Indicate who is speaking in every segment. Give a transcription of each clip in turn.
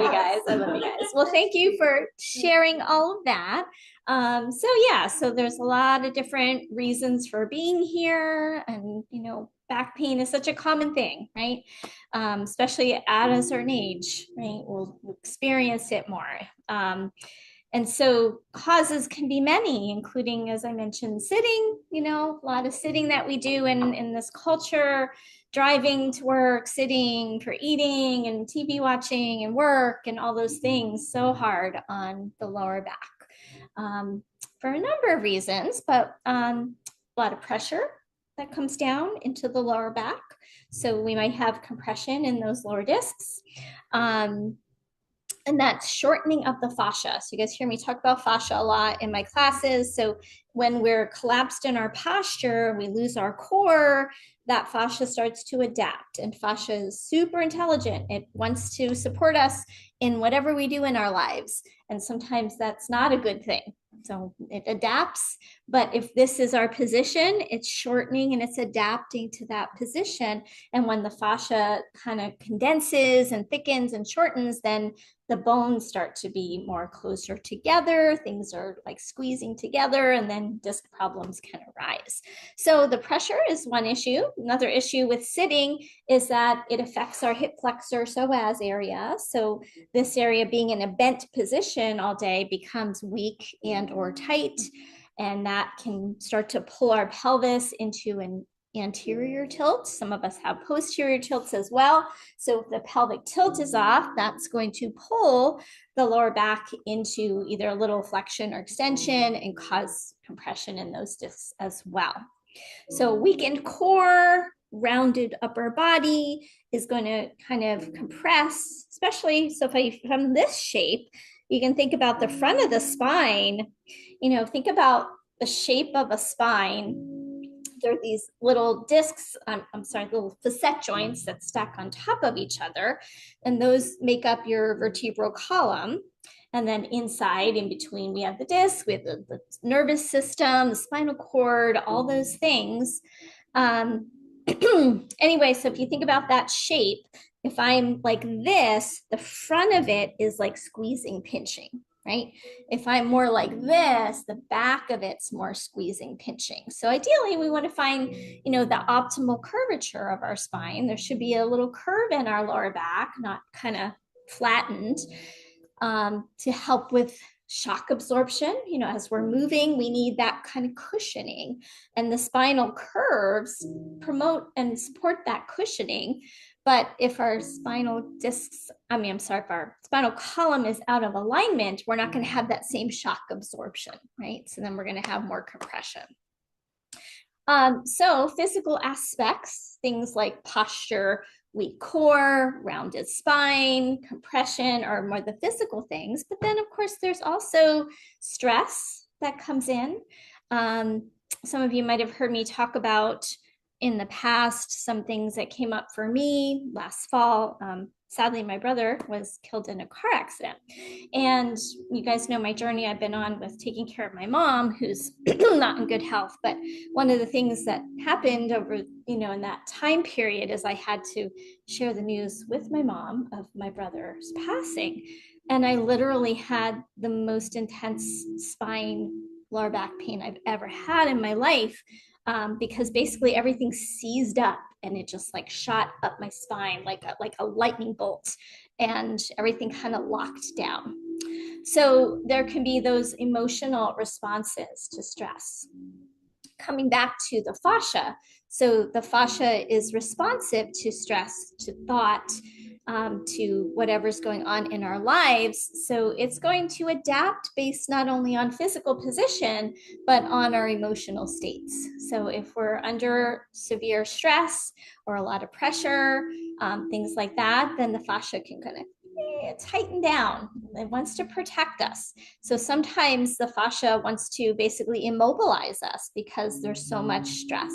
Speaker 1: you guys. I love you guys. Well, thank you for sharing all of that. So there's a lot of different reasons for being here, and back pain is such a common thing, right? Especially at a certain age, right? We'll experience it more. And so causes can be many, including, as I mentioned, sitting, a lot of sitting that we do in this culture, driving to work, sitting for eating and TV watching and work and all those things, so hard on the lower back for a number of reasons, but a lot of pressure that comes down into the lower back. So we might have compression in those lower discs. And that's shortening of the fascia. So you guys hear me talk about fascia a lot in my classes. So when we're collapsed in our posture, we lose our core, that fascia starts to adapt. And fascia is super intelligent. It wants to support us in whatever we do in our lives. And sometimes that's not a good thing. So it adapts, but if this is our position, it's shortening and it's adapting to that position. And when the fascia kind of condenses and thickens and shortens, then the bones start to be more closer together. Things are like squeezing together, and then disc problems can arise. So the pressure is one issue. Another issue with sitting is that it affects our hip flexor psoas area. So this area being in a bent position all day becomes weak and or tight, and that can start to pull our pelvis into an anterior tilt. Some of us have posterior tilts as well. So if the pelvic tilt is off, that's going to pull the lower back into either a little flexion or extension and cause compression in those discs as well. So weakened core, rounded upper body is going to kind of compress, especially so from this shape, you can think about the front of the spine. Think about the shape of a spine. There are these little discs, little facet joints that stack on top of each other, and those make up your vertebral column. And then inside, in between, we have the disc, we have the nervous system, the spinal cord, all those things. Anyway, so if you think about that shape, if I'm like this, the front of it is like squeezing, pinching, right? If I'm more like this, the back of it's more squeezing, pinching. So ideally, we want to find, the optimal curvature of our spine. There should be a little curve in our lower back, not kind of flattened, to help with shock absorption. As we're moving, we need that kind of cushioning, and the spinal curves promote and support that cushioning. But if our spinal column is out of alignment, we're not going to have that same shock absorption, right? So then we're going to have more compression. So physical aspects, things like posture, weak core, rounded spine, compression are more the physical things. But then, of course, there's also stress that comes in. Some of you might have heard me talk about in the past some things that came up for me last fall. Sadly, my brother was killed in a car accident. And you guys know my journey I've been on with taking care of my mom, who's not in good health. But one of the things that happened over, in that time period is I had to share the news with my mom of my brother's passing. And I literally had the most intense spine, lower back pain I've ever had in my life. Because basically everything seized up and it just like shot up my spine like a lightning bolt, and everything kind of locked down. So there can be those emotional responses to stress. Coming back to the fascia, so the fascia is responsive to stress, to thought, to whatever's going on in our lives. So it's going to adapt based not only on physical position, but on our emotional states. So if we're under severe stress or a lot of pressure, things like that, then the fascia can kind of tighten down. It wants to protect us. So sometimes the fascia wants to basically immobilize us because there's so much stress.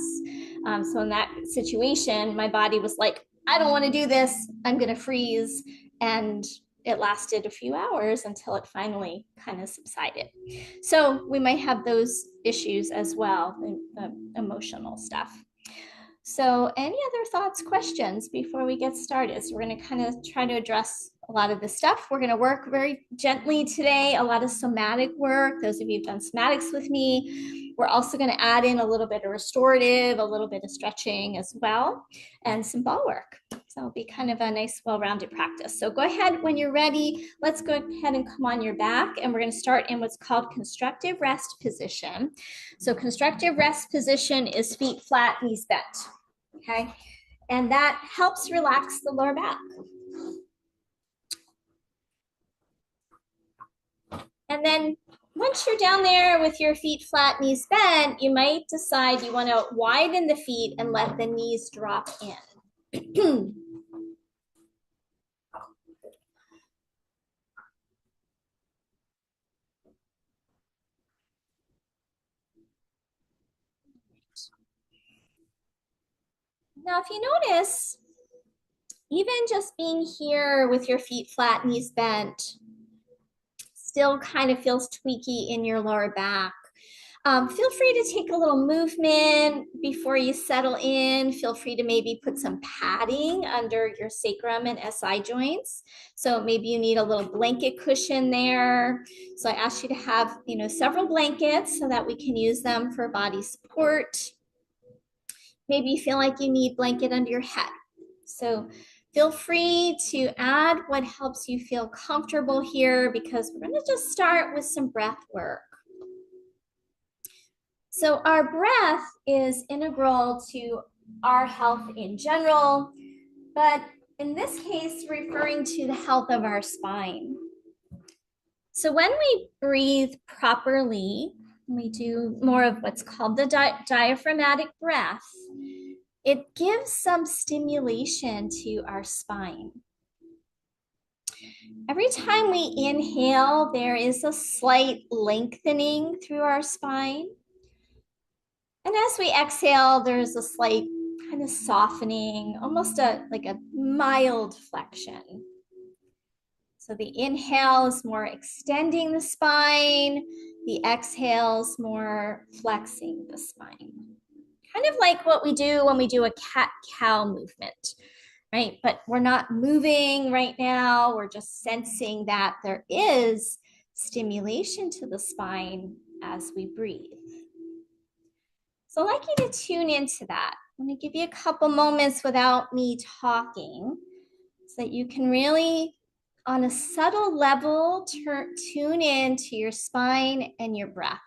Speaker 1: So in that situation, my body was like, I don't want to do this. I'm going to freeze. And it lasted a few hours until it finally kind of subsided. So we might have those issues as well, the emotional stuff. So any other thoughts, questions before we get started? So we're going to kind of try to address a lot of the stuff. We're going to work very gently today, a lot of somatic work. Those of you who've done somatics with me, we're also going to add in a little bit of restorative, a little bit of stretching as well, and some ball work. So it'll be kind of a nice, well-rounded practice. So go ahead when you're ready. Let's go ahead and come on your back, and we're going to start in what's called constructive rest position. So constructive rest position is feet flat, knees bent. Okay, and that helps relax the lower back. And then once you're down there with your feet flat, knees bent, you might decide you want to widen the feet and let the knees drop in. Now, if you notice, even just being here with your feet flat, knees bent, still kind of feels tweaky in your lower back. Feel free to take a little movement before you settle in. Feel free to maybe put some padding under your sacrum and SI joints. So maybe you need a little blanket cushion there. So I ask you to have, several blankets so that we can use them for body support. Maybe you feel like you need blanket under your head. So feel free to add what helps you feel comfortable here, because we're going to just start with some breath work. So our breath is integral to our health in general, but in this case, referring to the health of our spine. So when we breathe properly, we do more of what's called the diaphragmatic breath. It gives some stimulation to our spine. Every time we inhale, there is a slight lengthening through our spine. And as we exhale, there's a slight kind of softening, almost like a mild flexion. So the inhale is more extending the spine. The exhale is more flexing the spine. Kind of like what we do when we do a cat-cow movement, right? But we're not moving right now. We're just sensing that there is stimulation to the spine as we breathe. So I'd like you to tune into that. I'm going to give you a couple moments without me talking so that you can really, on a subtle level, tune in to your spine and your breath.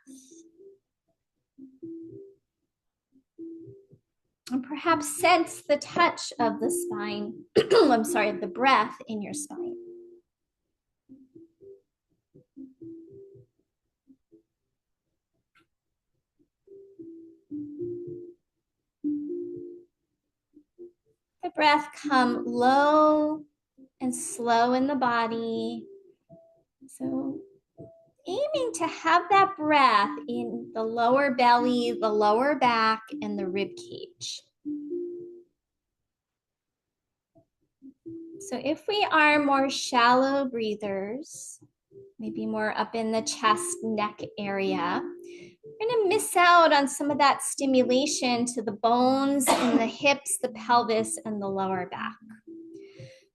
Speaker 1: And perhaps sense the touch of the spine, I'm sorry, the breath in your spine. The breath come low and slow in the body. So aiming to have that breath in the lower belly, the lower back, and the rib cage. So if we are more shallow breathers, maybe more up in the chest, neck area, we're going to miss out on some of that stimulation to the bones in the hips, the pelvis, and the lower back.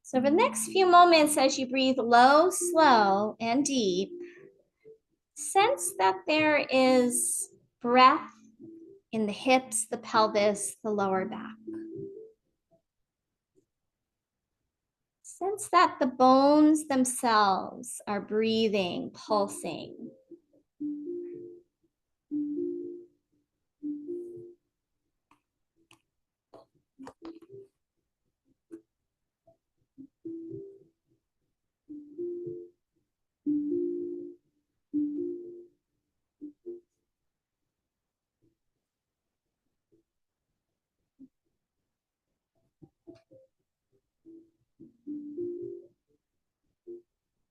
Speaker 1: So for the next few moments, as you breathe low, slow, and deep, sense that there is breath in the hips, the pelvis, the lower back. Sense that the bones themselves are breathing, pulsing.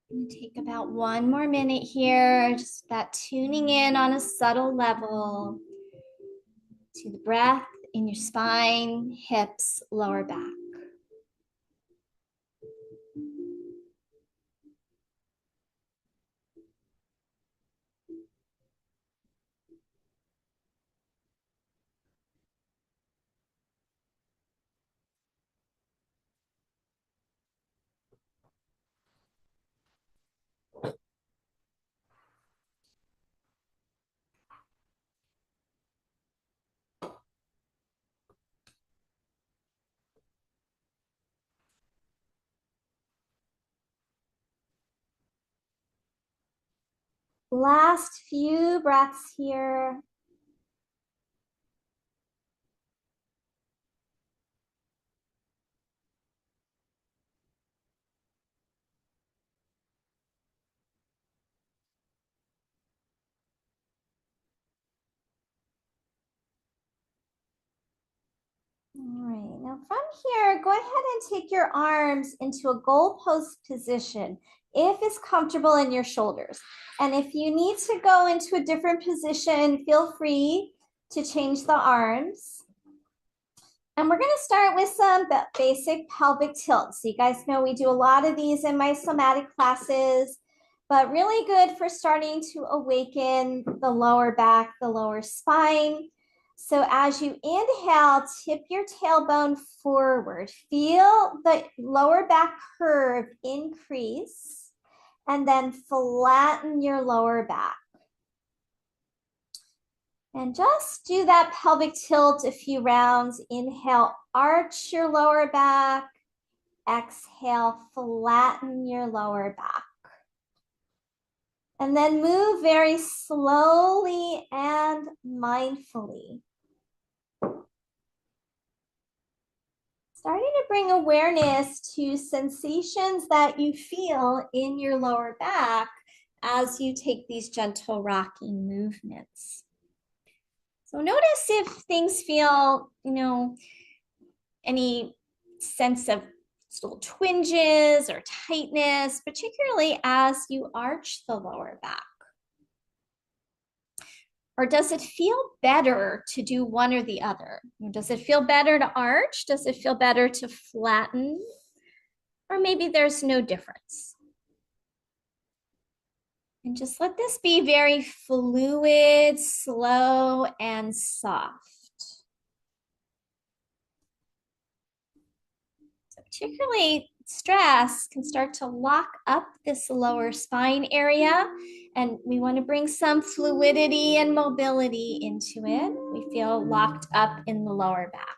Speaker 1: I'm going to take about one more minute here, just that tuning in on a subtle level to the breath in your spine, hips, lower back. Last few breaths here. All right, now from here, go ahead and take your arms into a goalpost position if it's comfortable in your shoulders. And if you need to go into a different position, feel free to change the arms. And we're going to start with some basic pelvic tilts. So you guys know we do a lot of these in my somatic classes, but really good for starting to awaken the lower back, the lower spine. So as you inhale, tip your tailbone forward. Feel the lower back curve increase, and then flatten your lower back. And just do that pelvic tilt a few rounds. Inhale, arch your lower back. Exhale, flatten your lower back. And then move very slowly and mindfully. Starting to bring awareness to sensations that you feel in your lower back as you take these gentle rocking movements. So notice if things feel, any sense of little twinges or tightness, particularly as you arch the lower back. Or does it feel better to do one or the other? Does it feel better to arch? Does it feel better to flatten? Or maybe there's no difference. And just let this be very fluid, slow, and soft. So particularly stress can start to lock up this lower spine area, and we want to bring some fluidity and mobility into it. We feel locked up in the lower back.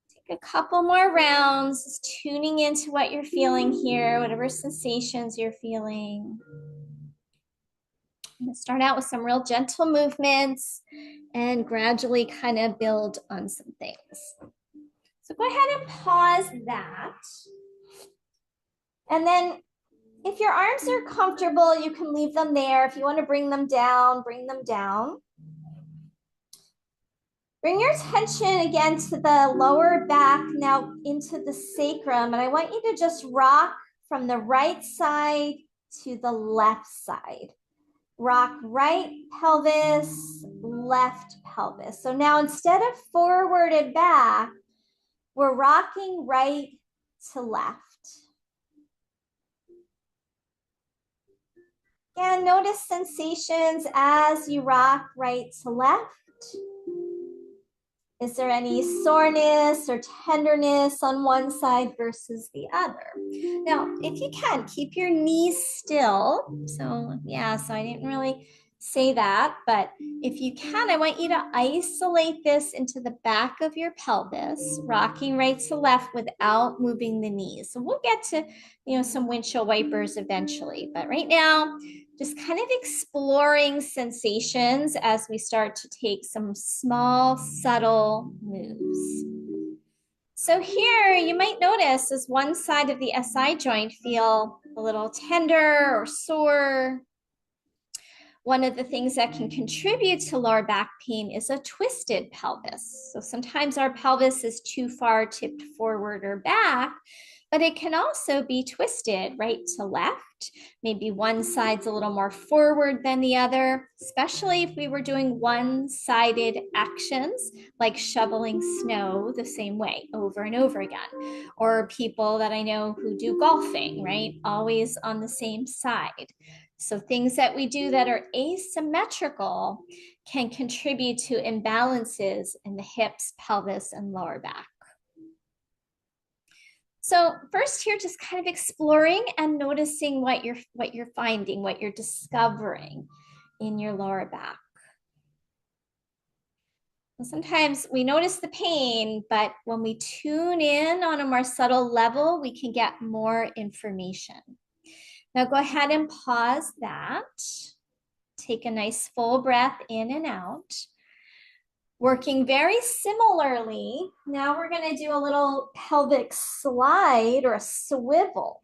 Speaker 1: Take a couple more rounds, tuning into what you're feeling here, whatever sensations you're feeling. I'm going to start out with some real gentle movements and gradually kind of build on some things. So go ahead and pause that. And then if your arms are comfortable, you can leave them there. If you want to bring them down, bring them down. Bring your attention again to the lower back, now into the sacrum. And I want you to just rock from the right side to the left side. Rock right pelvis, left pelvis. So now instead of forward and back, we're rocking right to left. And notice sensations as you rock right to left. Is there any soreness or tenderness on one side versus the other? Now, if you can, keep your knees still. So I didn't really say that, but if you can, I want you to isolate this into the back of your pelvis, rocking right to left without moving the knees. So we'll get to, some windshield wipers eventually, but right now, just kind of exploring sensations as we start to take some small, subtle moves. So here you might notice as one side of the SI joint feel a little tender or sore. One of the things that can contribute to lower back pain is a twisted pelvis. So sometimes our pelvis is too far tipped forward or back, but it can also be twisted right to left. Maybe one side's a little more forward than the other, especially if we were doing one-sided actions like shoveling snow the same way over and over again. Or people that I know who do golfing, right? Always on the same side. So things that we do that are asymmetrical can contribute to imbalances in the hips, pelvis, and lower back. So first here, just kind of exploring and noticing what you're finding, what you're discovering in your lower back. Sometimes we notice the pain, but when we tune in on a more subtle level, we can get more information. Now go ahead and pause that. Take a nice full breath in and out. Working very similarly, now we're going to do a little pelvic slide or a swivel.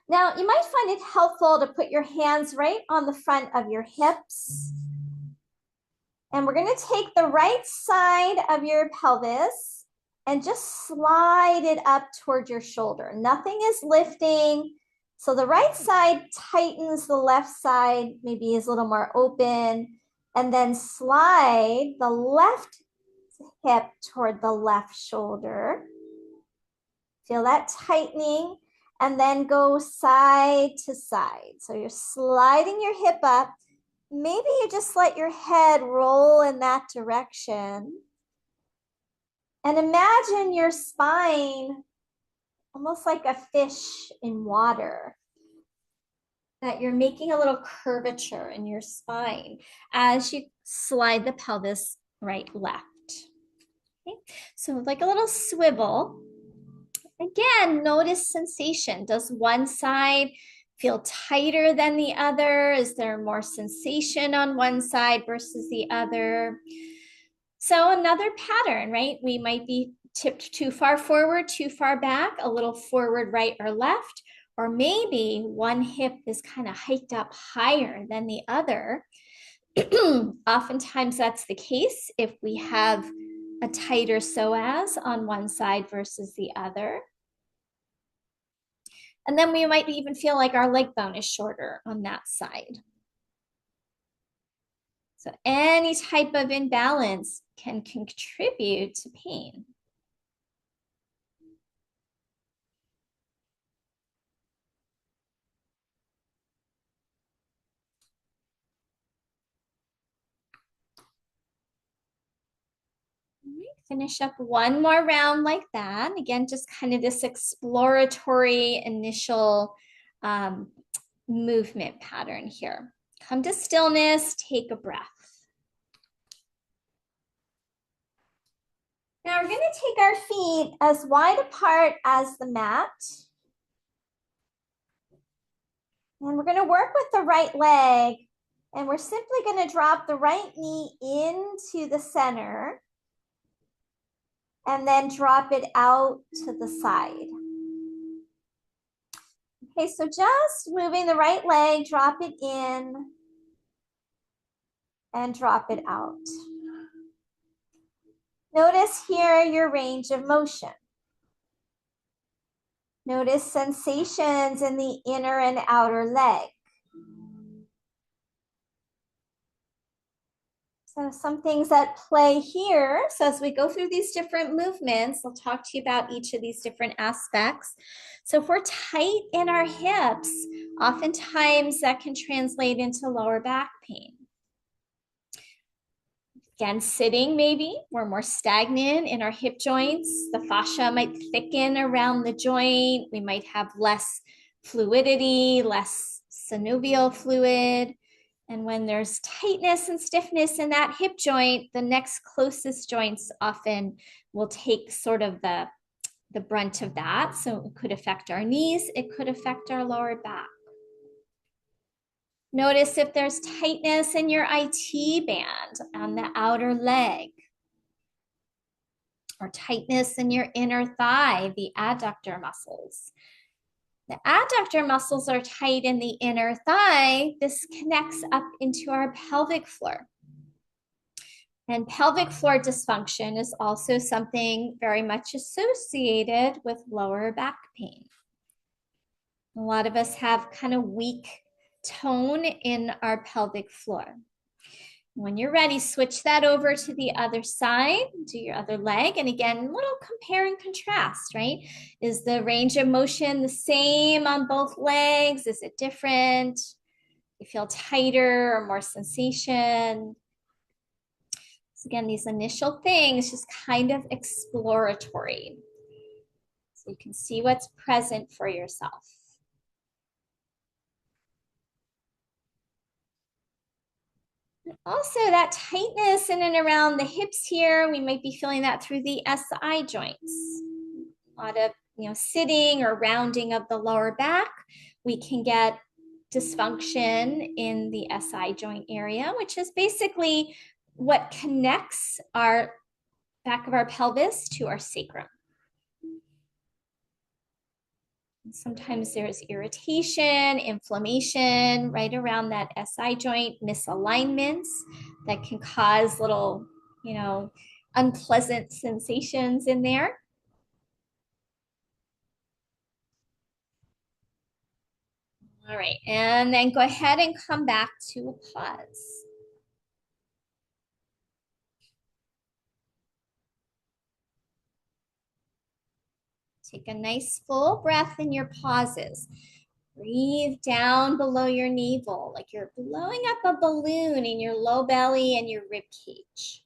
Speaker 1: Now, you might find it helpful to put your hands right on the front of your hips. And we're going to take the right side of your pelvis and just slide it up toward your shoulder. Nothing is lifting. So the right side tightens, the left side maybe is a little more open. And then slide the left hip toward the left shoulder. Feel that tightening. And then go side to side. So you're sliding your hip up. Maybe you just let your head roll in that direction. And imagine your spine almost like a fish in water, that you're making a little curvature in your spine as you slide the pelvis right, left. Okay. So like a little swivel. Again, notice sensation. Does one side feel tighter than the other? Is there more sensation on one side versus the other? So another pattern, right? We might be tipped too far forward, too far back, a little forward, right or left, or maybe one hip is kind of hiked up higher than the other. Oftentimes that's the case if we have a tighter psoas on one side versus the other. And then we might even feel like our leg bone is shorter on that side. So any type of imbalance can contribute to pain. Finish up one more round like that. Again, just kind of this exploratory initial movement pattern here. Come to stillness, take a breath. Now we're going to take our feet as wide apart as the mat. And we're going to work with the right leg. And we're simply going to drop the right knee into the center. And then drop it out to the side. Okay, so just moving the right leg, drop it in and drop it out. Notice here your range of motion. Notice sensations in the inner and outer leg. So some things at play here. So as we go through these different movements, I'll talk to you about each of these different aspects. So if we're tight in our hips, oftentimes that can translate into lower back pain. Again, sitting maybe, we're more stagnant in our hip joints. The fascia might thicken around the joint. We might have less fluidity, less synovial fluid. And when there's tightness and stiffness in that hip joint, the next closest joints often will take sort of the brunt of that. So it could affect our knees. It could affect our lower back. Notice if there's tightness in your IT band on the outer leg, or tightness in your inner thigh, the adductor muscles. The adductor muscles are tight in the inner thigh. This connects up into our pelvic floor. And pelvic floor dysfunction is also something very much associated with lower back pain. A lot of us have kind of weak tone in our pelvic floor. When you're ready, switch that over to the other side, do your other leg. And again, a little compare and contrast, right? Is the range of motion the same on both legs? Is it different? You feel tighter or more sensation? So again, these initial things, just kind of exploratory. So you can see what's present for yourself. Also, that tightness in and around the hips here, we might be feeling that through the SI joints. A lot of sitting or rounding of the lower back. We can get dysfunction in the SI joint area, which is basically what connects our back of our pelvis to our sacrum. Sometimes there's irritation, inflammation right around that SI joint, misalignments that can cause little, unpleasant sensations in there. All right, and then go ahead and come back to a pause. Take a nice full breath in your pauses. Breathe down below your navel like you're blowing up a balloon in your low belly and your rib cage.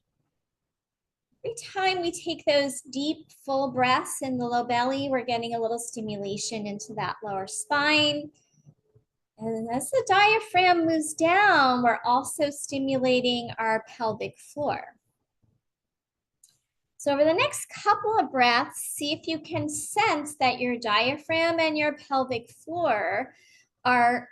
Speaker 1: Every time we take those deep, full breaths in the low belly, we're getting a little stimulation into that lower spine. And as the diaphragm moves down, we're also stimulating our pelvic floor. So over the next couple of breaths, see if you can sense that your diaphragm and your pelvic floor are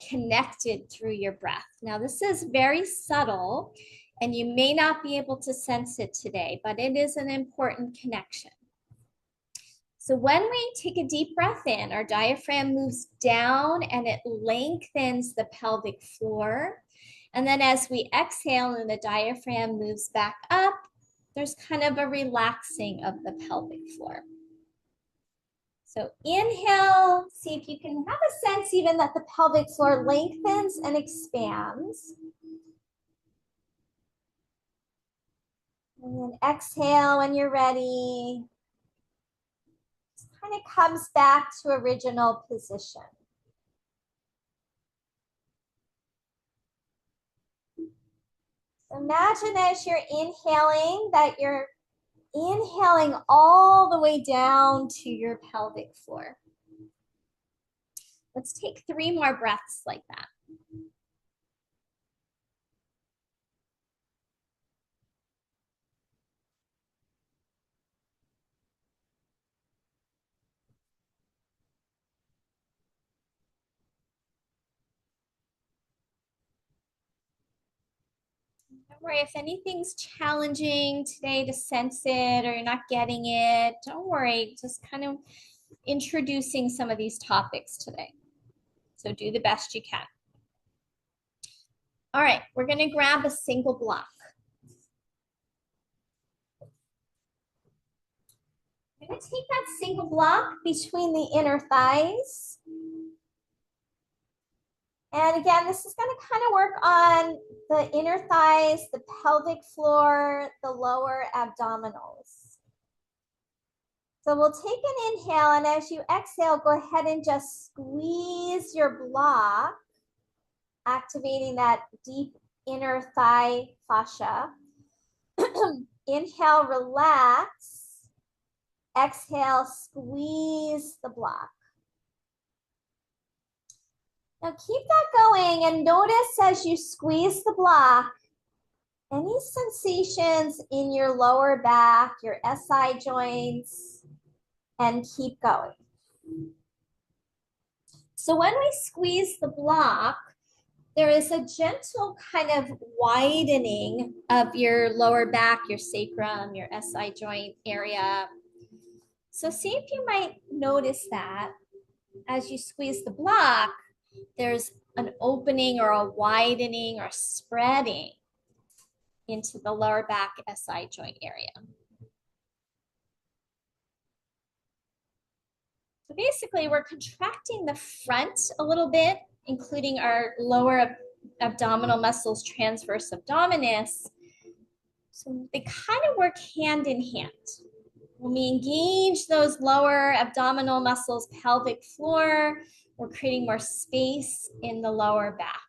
Speaker 1: connected through your breath. Now, this is very subtle, and you may not be able to sense it today, but it is an important connection. So when we take a deep breath in, our diaphragm moves down and it lengthens the pelvic floor. And then as we exhale and the diaphragm moves back up, there's kind of a relaxing of the pelvic floor. So inhale, see if you can have a sense even that the pelvic floor lengthens and expands. And then exhale when you're ready. Just kind of comes back to original position. So imagine as you're inhaling that you're inhaling all the way down to your pelvic floor. Let's take 3 more breaths like that. Don't worry, if anything's challenging today to sense it or you're not getting it, don't worry, just kind of introducing some of these topics today. So do the best you can. All right, we're gonna grab a single block. I'm gonna take that single block between the inner thighs. And again, this is going to kind of work on the inner thighs, the pelvic floor, the lower abdominals. So we'll take an inhale, and as you exhale, go ahead and just squeeze your block, activating that deep inner thigh fascia. Inhale, relax. Exhale, squeeze the block. Now keep that going and notice as you squeeze the block, any sensations in your lower back, your SI joints, and keep going. So when we squeeze the block, there is a gentle kind of widening of your lower back, your sacrum, your SI joint area. So see if you might notice that as you squeeze the block, there's an opening or a widening or spreading into the lower back SI joint area. So basically, we're contracting the front a little bit, including our lower abdominal muscles, transverse abdominis. So they kind of work hand in hand. When we engage those lower abdominal muscles, pelvic floor, we're creating more space in the lower back.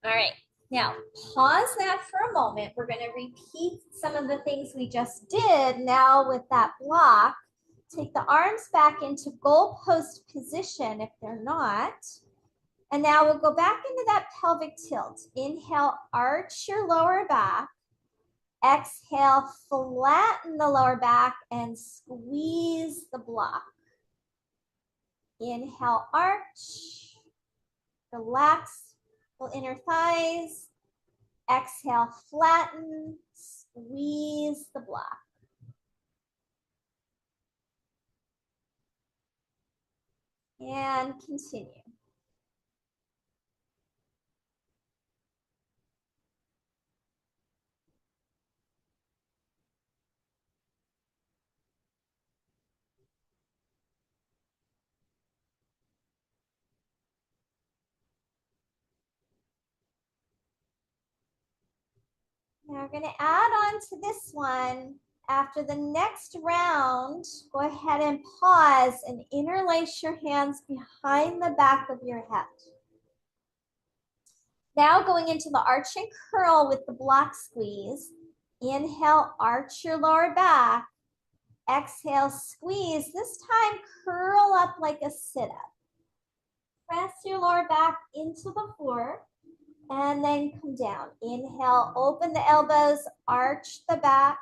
Speaker 1: All right, now pause that for a moment. We're going to repeat some of the things we just did now with that block. Take the arms back into goalpost position if they're not. And now we'll go back into that pelvic tilt. Inhale, arch your lower back. Exhale, flatten the lower back and squeeze the block. Inhale, arch. Relax the inner thighs. Exhale, flatten. Squeeze the block. And continue. Now we're going to add on to this one. After the next round, go ahead and pause and interlace your hands behind the back of your head. Now going into the arch and curl with the block squeeze. Inhale, arch your lower back. Exhale, squeeze. This time, curl up like a sit-up. Press your lower back into the floor and then come down. Inhale, open the elbows, arch the back.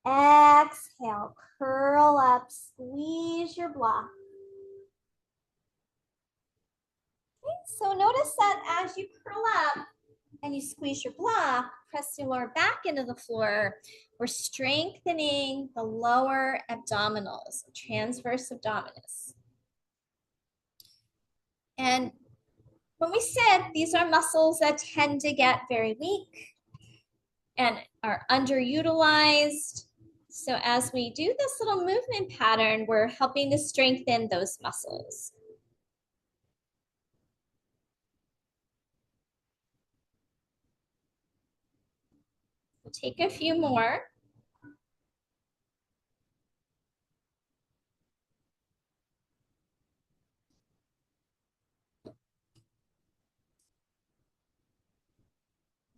Speaker 1: Exhale, curl up, squeeze your block. Okay, so notice that as you curl up and you squeeze your block, press your lower back into the floor, we're strengthening the lower abdominals, transverse abdominis. And when we sit, these are muscles that tend to get very weak and are underutilized. So as we do this little movement pattern, we're helping to strengthen those muscles. We'll take a few more.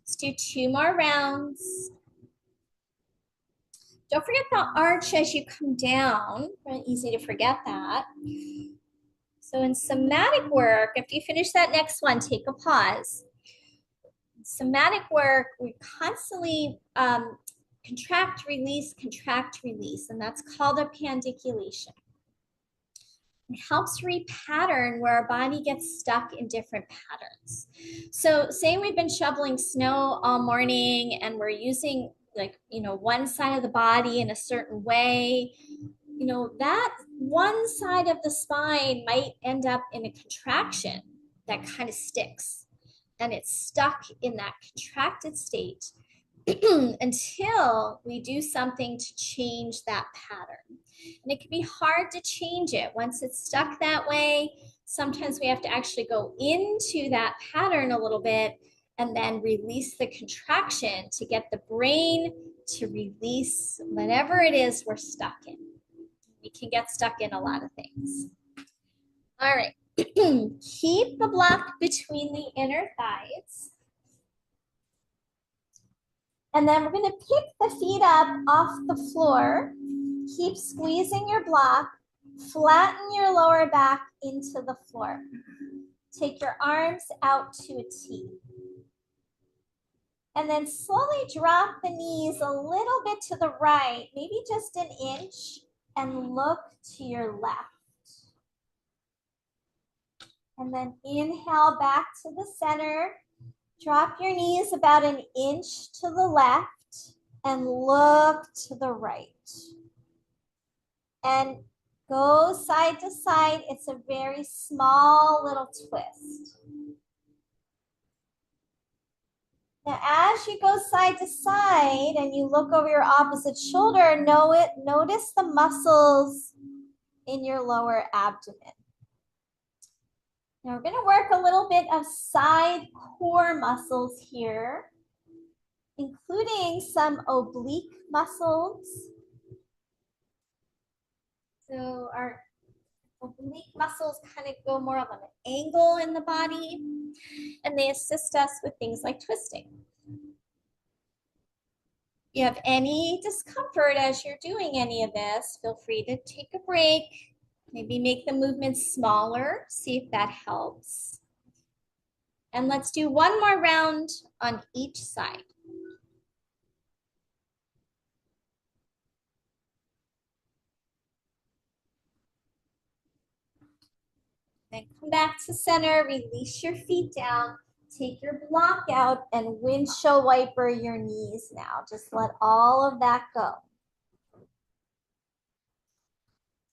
Speaker 1: Let's do 2 more rounds. Don't forget the arch as you come down. Very easy to forget that. So in somatic work, if you finish that next one, take a pause. In somatic work, we constantly contract, release, and that's called a pandiculation. It helps repattern where our body gets stuck in different patterns. So say we've been shoveling snow all morning and we're using one side of the body in a certain way, that one side of the spine might end up in a contraction that kind of sticks and it's stuck in that contracted state until we do something to change that pattern. And it can be hard to change it. Once it's stuck that way, sometimes we have to actually go into that pattern a little bit and then release the contraction to get the brain to release whatever it is we're stuck in. We can get stuck in a lot of things. All right. Keep the block between the inner thighs. And then we're going to pick the feet up off the floor. Keep squeezing your block. Flatten your lower back into the floor. Take your arms out to a T. And then slowly drop the knees a little bit to the right, maybe just an inch, and look to your left. And then inhale back to the center. Drop your knees about an inch to the left and look to the right. And go side to side. It's a very small little twist. Now, as you go side to side and you look over your opposite shoulder, notice the muscles in your lower abdomen. Now we're going to work a little bit of side core muscles here, including some oblique muscles. So our oblique muscles kind of go more of an angle in the body, and they assist us with things like twisting. If you have any discomfort as you're doing any of this, feel free to take a break. Maybe make the movements smaller, see if that helps. And let's do 1 more round on each side. then come back to center, release your feet down, take your block out and windshield wiper your knees now. Just let all of that go.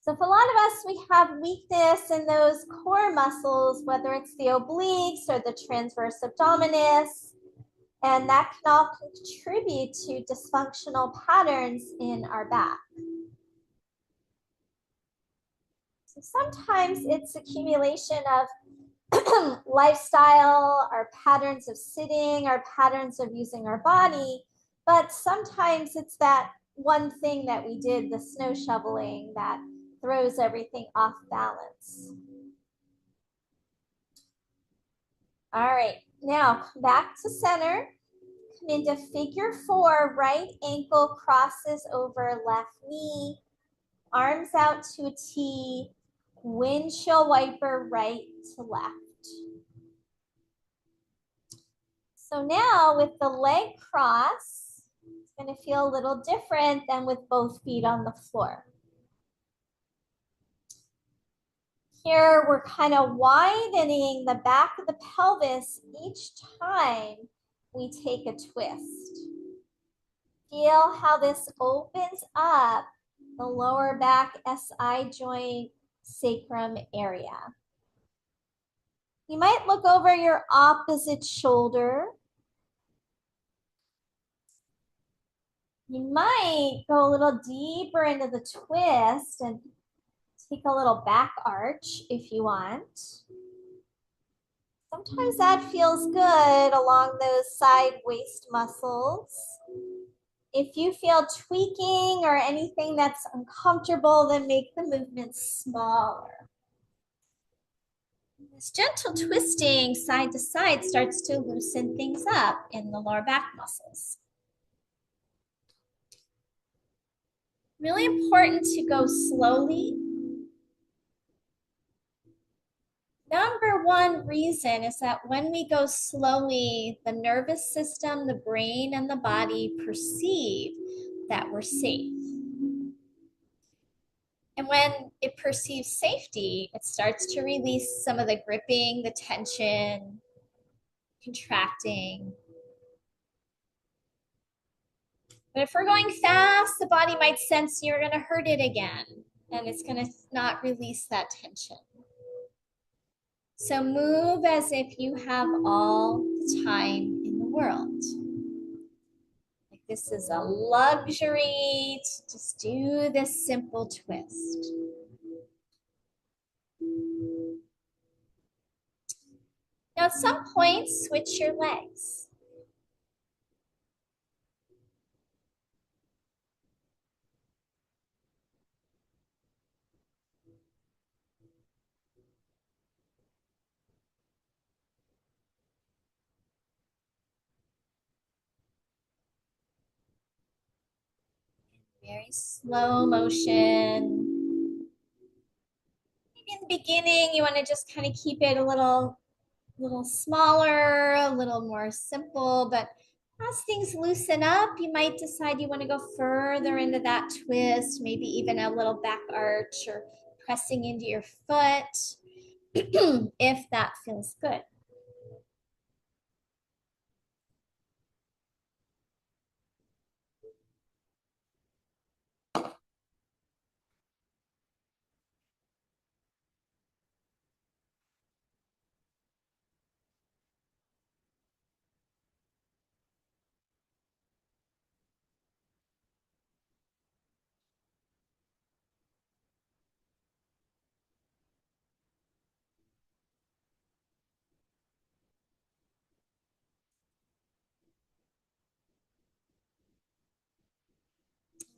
Speaker 1: So for a lot of us, we have weakness in those core muscles, whether it's the obliques or the transverse abdominis, and that can all contribute to dysfunctional patterns in our back. So sometimes it's accumulation of lifestyle, our patterns of sitting, our patterns of using our body, but sometimes it's that one thing that we did, the snow shoveling, that throws everything off balance. All right, now come back to center. Come into figure 4, right ankle crosses over left knee, arms out to a T, windshield wiper right to left. So now with the leg cross, it's going to feel a little different than with both feet on the floor. Here we're kind of widening the back of the pelvis each time we take a twist. Feel how this opens up the lower back SI joint sacrum area. You might look over your opposite shoulder. You might go a little deeper into the twist and take a little back arch if you want. Sometimes that feels good along those side waist muscles. If you feel tweaking or anything that's uncomfortable, then make the movement smaller. This gentle twisting side to side starts to loosen things up in the lower back muscles. Really important to go slowly. Number one reason is that when we go slowly, the nervous system, the brain, and the body perceive that we're safe. And when it perceives safety, it starts to release some of the gripping, the tension, contracting. But if we're going fast, the body might sense you're going to hurt it again, and it's going to not release that tension. So move as if you have all the time in the world. Like this is a luxury to just do this simple twist. Now at some point, switch your legs. Very slow motion. Maybe in the beginning, you want to just kind of keep it a little smaller, a little more simple, but as things loosen up, you might decide you want to go further into that twist, maybe even a little back arch or pressing into your foot if that feels good.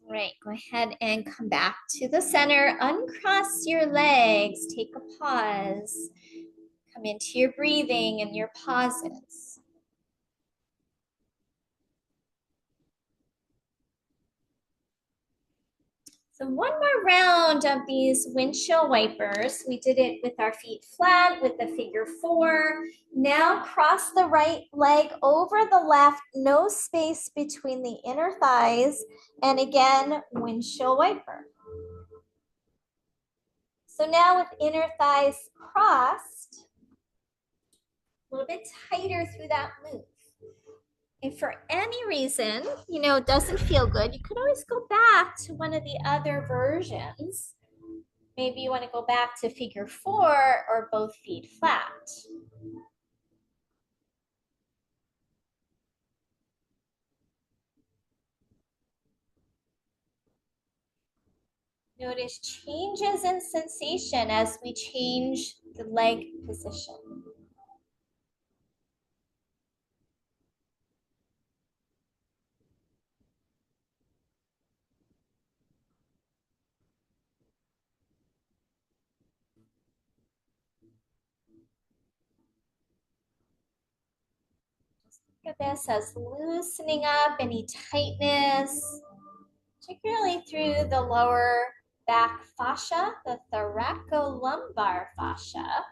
Speaker 1: All right, go ahead and come back to the center. Uncross your legs. Take a pause. Come into your breathing and your pauses. So one more round of these windshield wipers. We did it with our feet flat with the figure 4. Now cross the right leg over the left, no space between the inner thighs. And again, windshield wiper. So now with inner thighs crossed, a little bit tighter through that move. If for any reason, it doesn't feel good, you could always go back to one of the other versions. Maybe you want to go back to figure 4 or both feet flat. Notice changes in sensation as we change the leg position. Look at this as loosening up any tightness, particularly through the lower back fascia, the thoracolumbar fascia.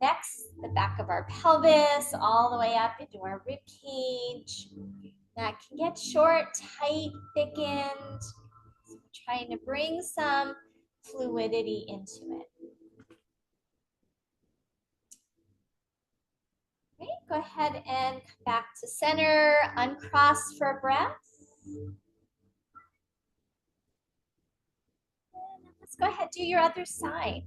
Speaker 1: Next, the back of our pelvis, all the way up into our rib cage. That can get short, tight, thickened. So we're trying to bring some fluidity into it. Okay, go ahead and come back to center, uncross for a breath. And let's go ahead, do your other side.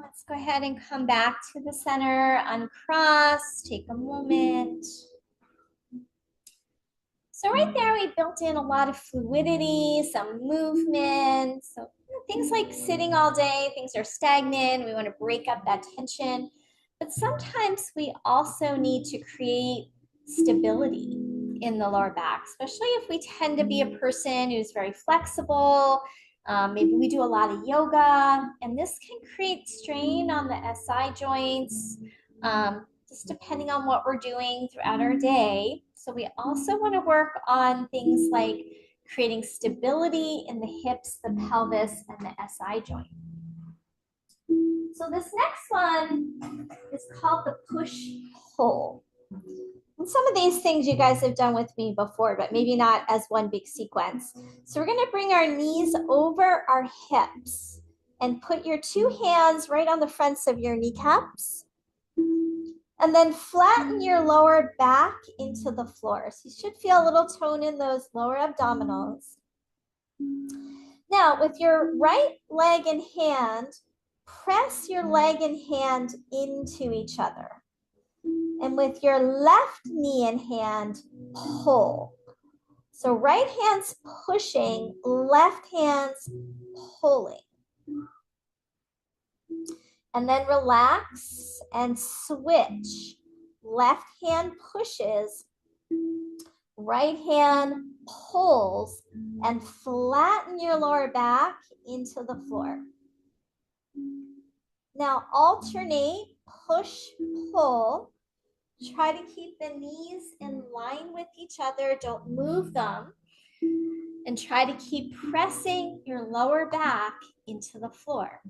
Speaker 1: Let's go ahead and come back to the center, uncross, take a moment. So right there, we built in a lot of fluidity, some movement. So things like sitting all day, things are stagnant. We want to break up that tension. But sometimes we also need to create stability in the lower back, especially if we tend to be a person who's very flexible. Maybe we do a lot of yoga, and this can create strain on the SI joints. Just depending on what we're doing throughout our day. So we also want to work on things like creating stability in the hips, the pelvis, and the SI joint. So this next one is called the push-pull. And some of these things you guys have done with me before, but maybe not as one big sequence. So we're going to bring our knees over our hips and put your 2 hands right on the fronts of your kneecaps. And then flatten your lower back into the floor. So you should feel a little tone in those lower abdominals. Now, with your right leg and hand, press your leg and hand into each other. And with your left knee and hand, pull. So right hand's pushing, left hand's pulling. And then relax and switch. Left hand pushes, right hand pulls, and flatten your lower back into the floor. Now alternate push, pull. Try to keep the knees in line with each other. Don't move them. And try to keep pressing your lower back into the floor.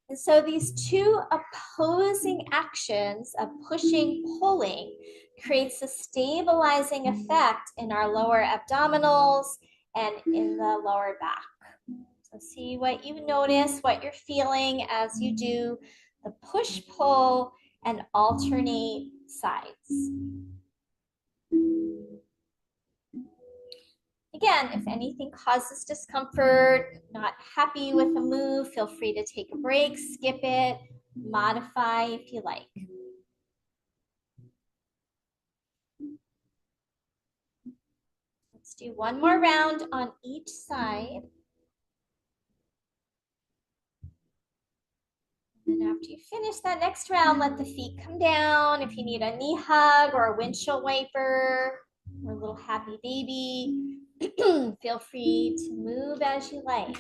Speaker 1: And so these two opposing actions of pushing, pulling creates a stabilizing effect in our lower abdominals and in the lower back. So see what you notice, what you're feeling as you do the push, pull, and alternate sides. Again, if anything causes discomfort, not happy with a move, feel free to take a break, skip it, modify if you like. Let's do one more round on each side. And then after you finish that next round, let the feet come down. If you need a knee hug or a windshield wiper or a little happy baby, feel free to move as you like.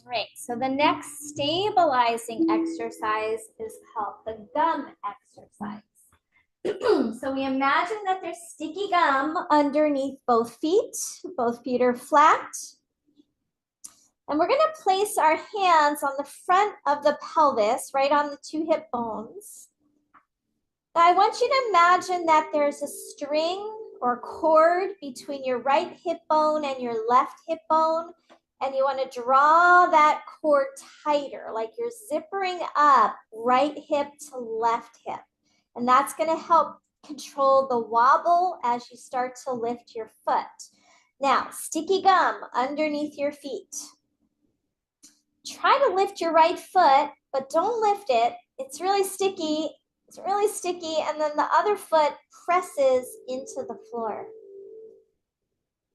Speaker 1: Right, so the next stabilizing exercise is called the gum exercise. So we imagine that there's sticky gum underneath both feet. Both feet are flat. And we're gonna place our hands on the front of the pelvis, right on the two hip bones. Now I want you to imagine that there's a string or cord between your right hip bone and your left hip bone, and you want to draw that cord tighter, like you're zippering up right hip to left hip. And that's going to help control the wobble as you start to lift your foot. Now, sticky gum underneath your feet. Try to lift your right foot, but don't lift it. It's really sticky. It's really sticky, and then the other foot presses into the floor.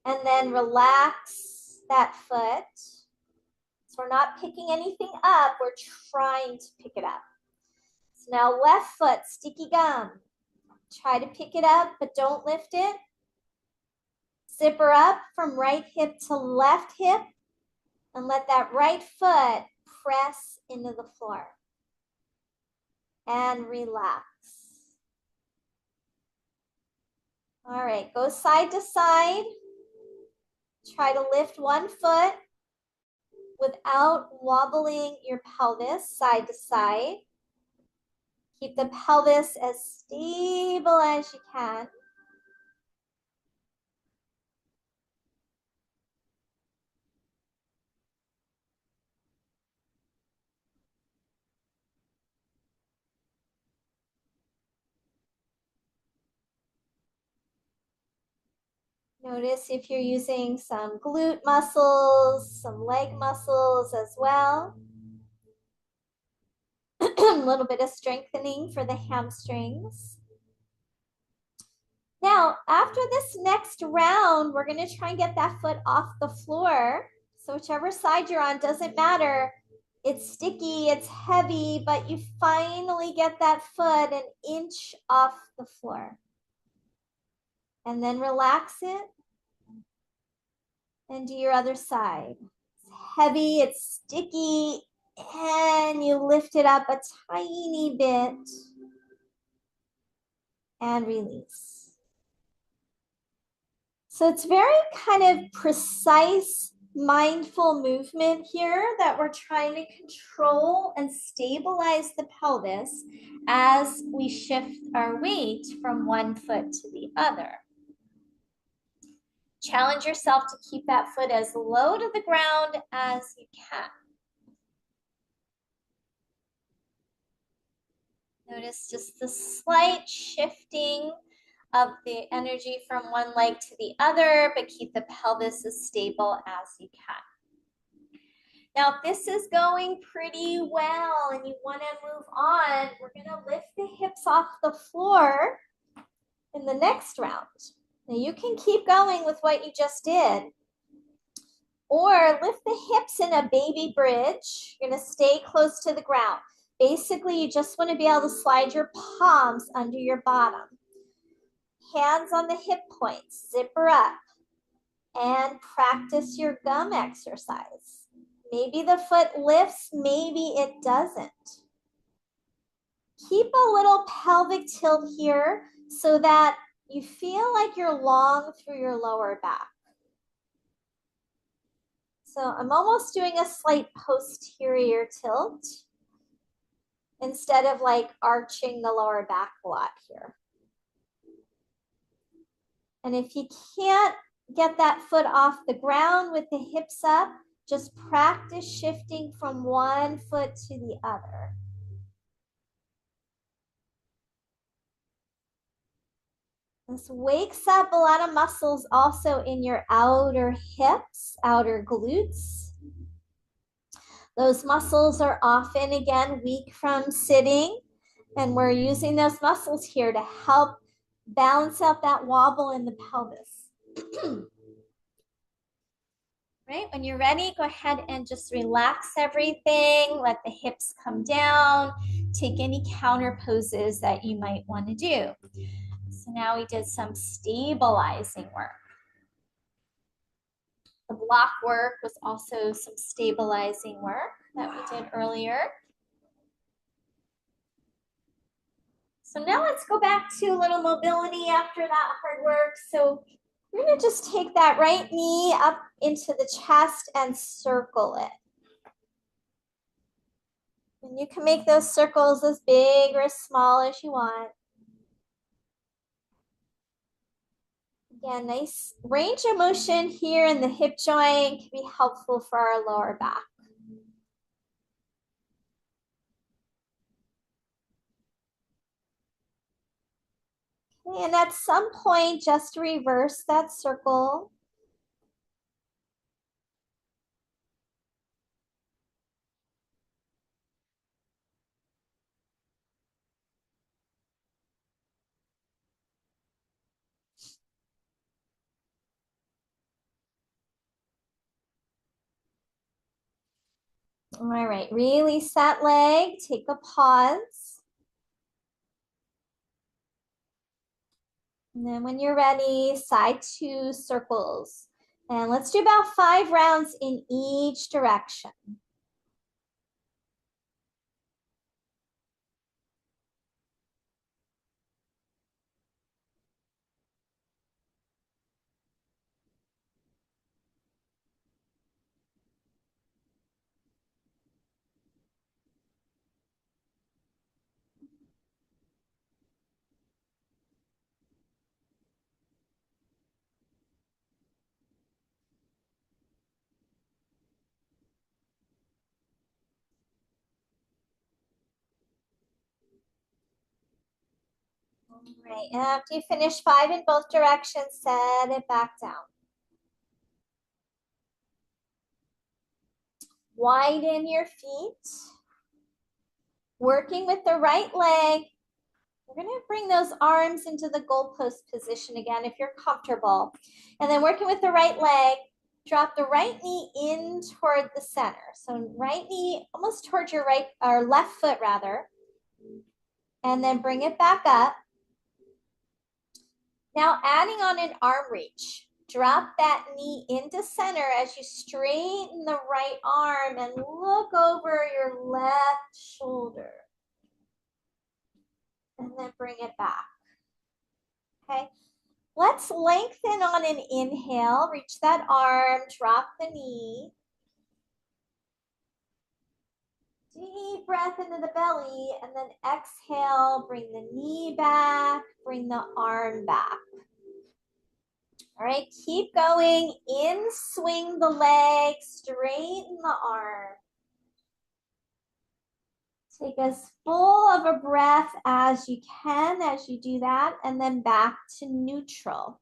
Speaker 1: And then relax that foot. So we're not picking anything up, we're trying to pick it up. So now left foot, sticky gum. Try to pick it up, but don't lift it. Zipper up from right hip to left hip, and let that right foot press into the floor. And relax. All right, go side to side. Try to lift one foot without wobbling your pelvis side to side. Keep the pelvis as stable as you can. Notice if you're using some glute muscles, some leg muscles as well. A little bit of strengthening for the hamstrings. Now, after this next round, we're going to try and get that foot off the floor. So whichever side you're on, doesn't matter. It's sticky, it's heavy, but you finally get that foot an inch off the floor. And then relax it. And do your other side. It's heavy, it's sticky, and you lift it up a tiny bit and release. So it's very kind of precise, mindful movement here that we're trying to control and stabilize the pelvis as we shift our weight from one foot to the other. Challenge yourself to keep that foot as low to the ground as you can. Notice just the slight shifting of the energy from one leg to the other, but keep the pelvis as stable as you can. Now, if this is going pretty well and you want to move on, we're going to lift the hips off the floor in the next round. Now, you can keep going with what you just did, or lift the hips in a baby bridge. You're going to stay close to the ground. Basically, you just want to be able to slide your palms under your bottom. Hands on the hip points, zipper up, and practice your gum exercise. Maybe the foot lifts, maybe it doesn't. Keep a little pelvic tilt here so that you feel like you're long through your lower back. So I'm almost doing a slight posterior tilt instead of like arching the lower back a lot here. And if you can't get that foot off the ground with the hips up, just practice shifting from one foot to the other. This wakes up a lot of muscles also in your outer hips, outer glutes. Those muscles are often, again, weak from sitting, and we're using those muscles here to help balance out that wobble in the pelvis. Right, when you're ready, go ahead and just relax everything, let the hips come down, take any counter poses that you might want to do. So now we did some stabilizing work. The block work was also some stabilizing work that we did earlier. So now let's go back to a little mobility after that hard work. So we're going to just take that right knee up into the chest and circle it. And you can make those circles as big or as small as you want. Again, nice range of motion here in the hip joint can be helpful for our lower back. Okay, and at some point, just reverse that circle. All right, release that leg, take a pause. And then when you're ready, side two circles. And let's do about 5 rounds in each direction. All right, after you finish 5 in both directions, set it back down. Widen your feet. Working with the right leg. We're going to bring those arms into the goalpost position again if you're comfortable. And then working with the right leg, drop the right knee in toward the center. So right knee almost towards your right or left foot rather. And then bring it back up. Now adding on an arm reach. Drop that knee into center as you straighten the right arm and look over your left shoulder. And then bring it back. Okay. Let's lengthen on an inhale. Reach that arm, drop the knee. Deep breath into the belly, and then exhale, bring the knee back, bring the arm back. All right, keep going. In, swing the leg, straighten the arm. Take as full of a breath as you can as you do that, and then back to neutral.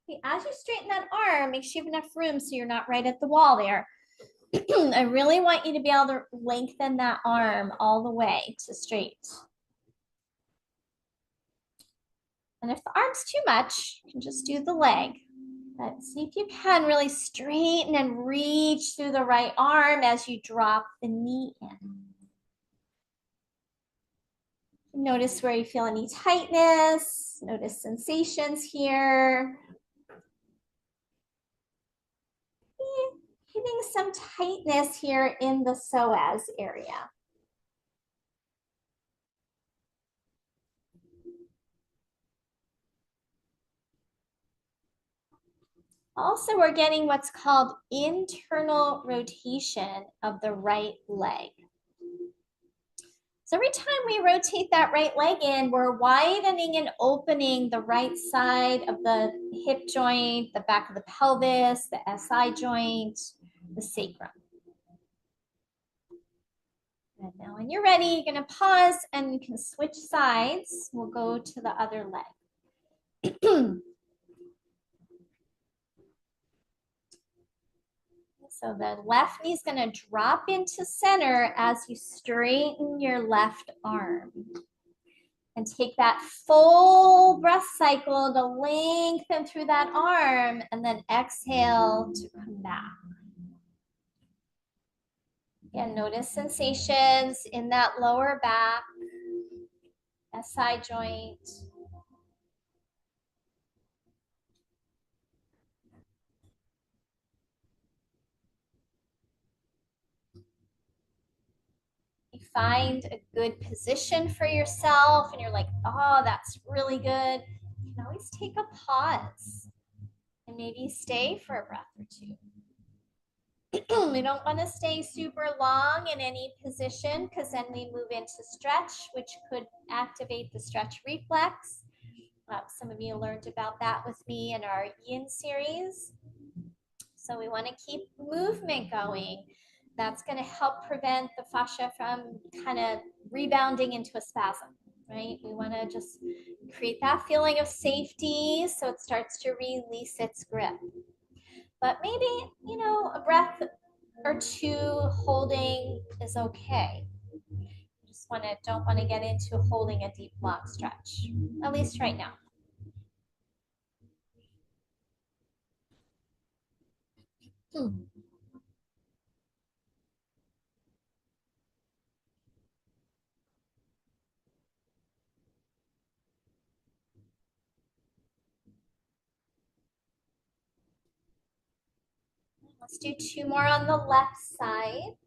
Speaker 1: Okay, as you straighten that arm, make sure you have enough room so you're not right at the wall there. I really want you to be able to lengthen that arm all the way to straight. And if the arm's too much, you can just do the leg. But see if you can really straighten and reach through the right arm as you drop the knee in. Notice where you feel any tightness. Notice sensations here. getting some tightness here in the psoas area. Also, we're getting what's called internal rotation of the right leg. So every time we rotate that right leg in, we're widening and opening the right side of the hip joint, the back of the pelvis, the SI joint, the sacrum. And now when you're ready, you're gonna pause and you can switch sides. We'll go to the other leg. So the left knee is gonna drop into center as you straighten your left arm. And take that full breath cycle to lengthen through that arm and then exhale to come back. Again, notice sensations in that lower back, SI joint. You find a good position for yourself and you're like, oh, that's really good. You can always take a pause and maybe stay for a breath or two. We don't want to stay super long in any position because then we move into stretch, which could activate the stretch reflex. Some of you learned about that with me in our yin series. So we want to keep movement going. That's going to help prevent the fascia from kind of rebounding into a spasm, right? We want to just create that feeling of safety so it starts to release its grip. But maybe, you know, a breath or two holding is okay. Just don't want to get into holding a deep long stretch, at least right now. Let's do two more on the left side.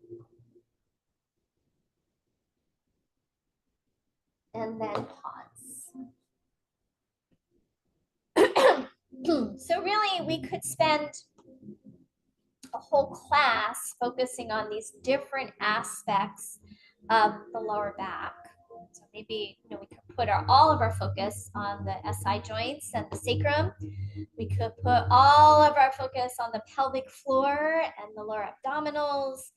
Speaker 1: And then pause. So really, we could spend a whole class focusing on these different aspects of the lower back. So maybe we could put all of our focus on the SI joints and the sacrum. We could put all of our focus on the pelvic floor and the lower abdominals.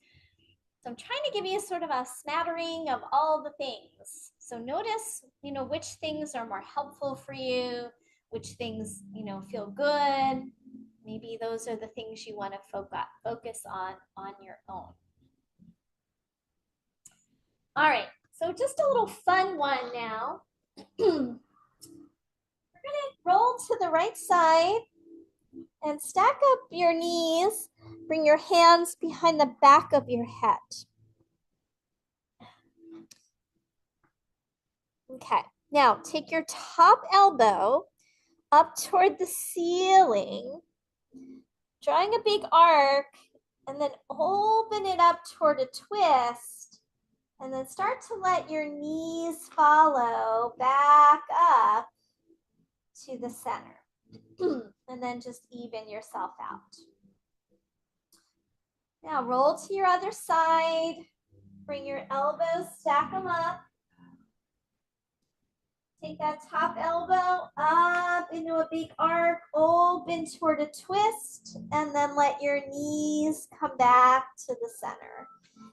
Speaker 1: So I'm trying to give you sort of a smattering of all the things. So notice, which things are more helpful for you, which things, feel good. Maybe those are the things you want to focus on your own. All right, so just a little fun one now. We're going to roll to the right side and stack up your knees. Bring your hands behind the back of your head. Okay, now take your top elbow up toward the ceiling, drawing a big arc, and then open it up toward a twist, and then start to let your knees follow back up to the center. And then just even yourself out. Now roll to your other side. Bring your elbows, stack them up. Take that top elbow up into a big arc, open toward a twist, and then let your knees come back to the center.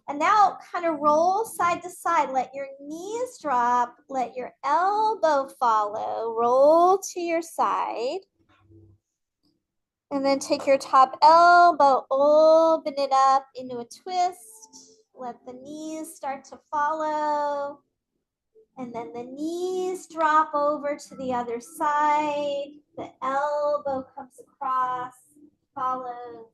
Speaker 1: And now kind of roll side to side. Let your knees drop, let your elbow follow, roll to your side. And then take your top elbow, open it up into a twist. Let the knees start to follow. And then the knees drop over to the other side. The elbow comes across, follows.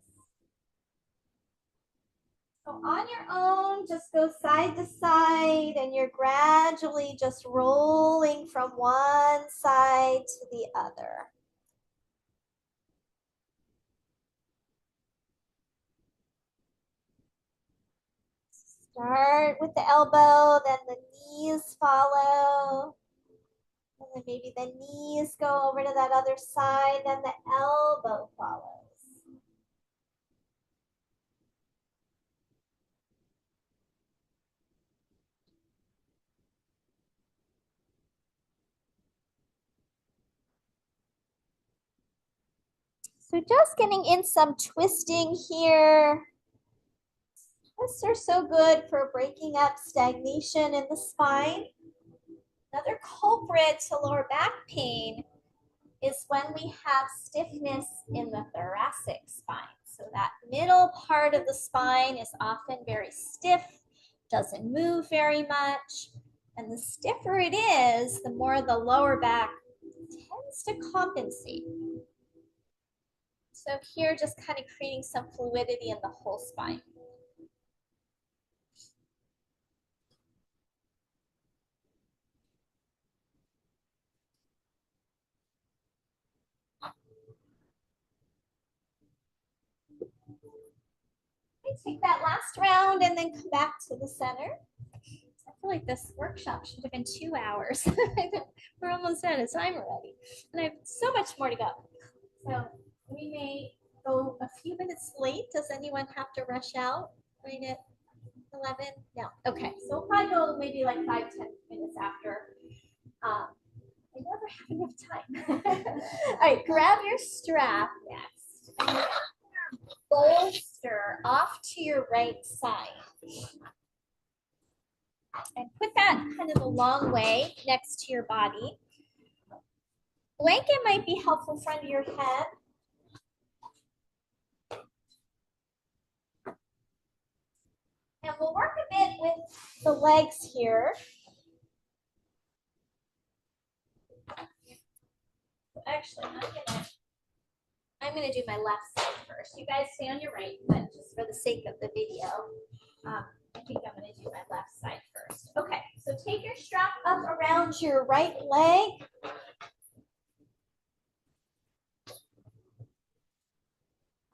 Speaker 1: So on your own, just go side to side, and you're gradually just rolling from one side to the other. Start with the elbow, then the knees follow. And then maybe the knees go over to that other side, then the elbow follows. So just getting in some twisting here. Twists are so good for breaking up stagnation in the spine. Another culprit to lower back pain is when we have stiffness in the thoracic spine. So that middle part of the spine is often very stiff, doesn't move very much. And the stiffer it is, the more the lower back tends to compensate. So here, just kind of creating some fluidity in the whole spine. Take that last round and then come back to the center. I feel like this workshop should have been 2 hours. We're almost out of time already. And I have so much more to go. So we may go a few minutes late. Does anyone have to rush out right at 11? No. Okay. So we'll probably go maybe like 5-10 minutes after. I never have enough time. All right. Grab your strap next. Bolster off to your right side. And put that kind of a long way next to your body. Blanket might be helpful in front of your head. And we'll work a bit with the legs here. Actually, I'm gonna do my left side first. You guys stay on your right, but just for the sake of the video, I think I'm gonna do my left side first. Okay, so take your strap up around your right leg.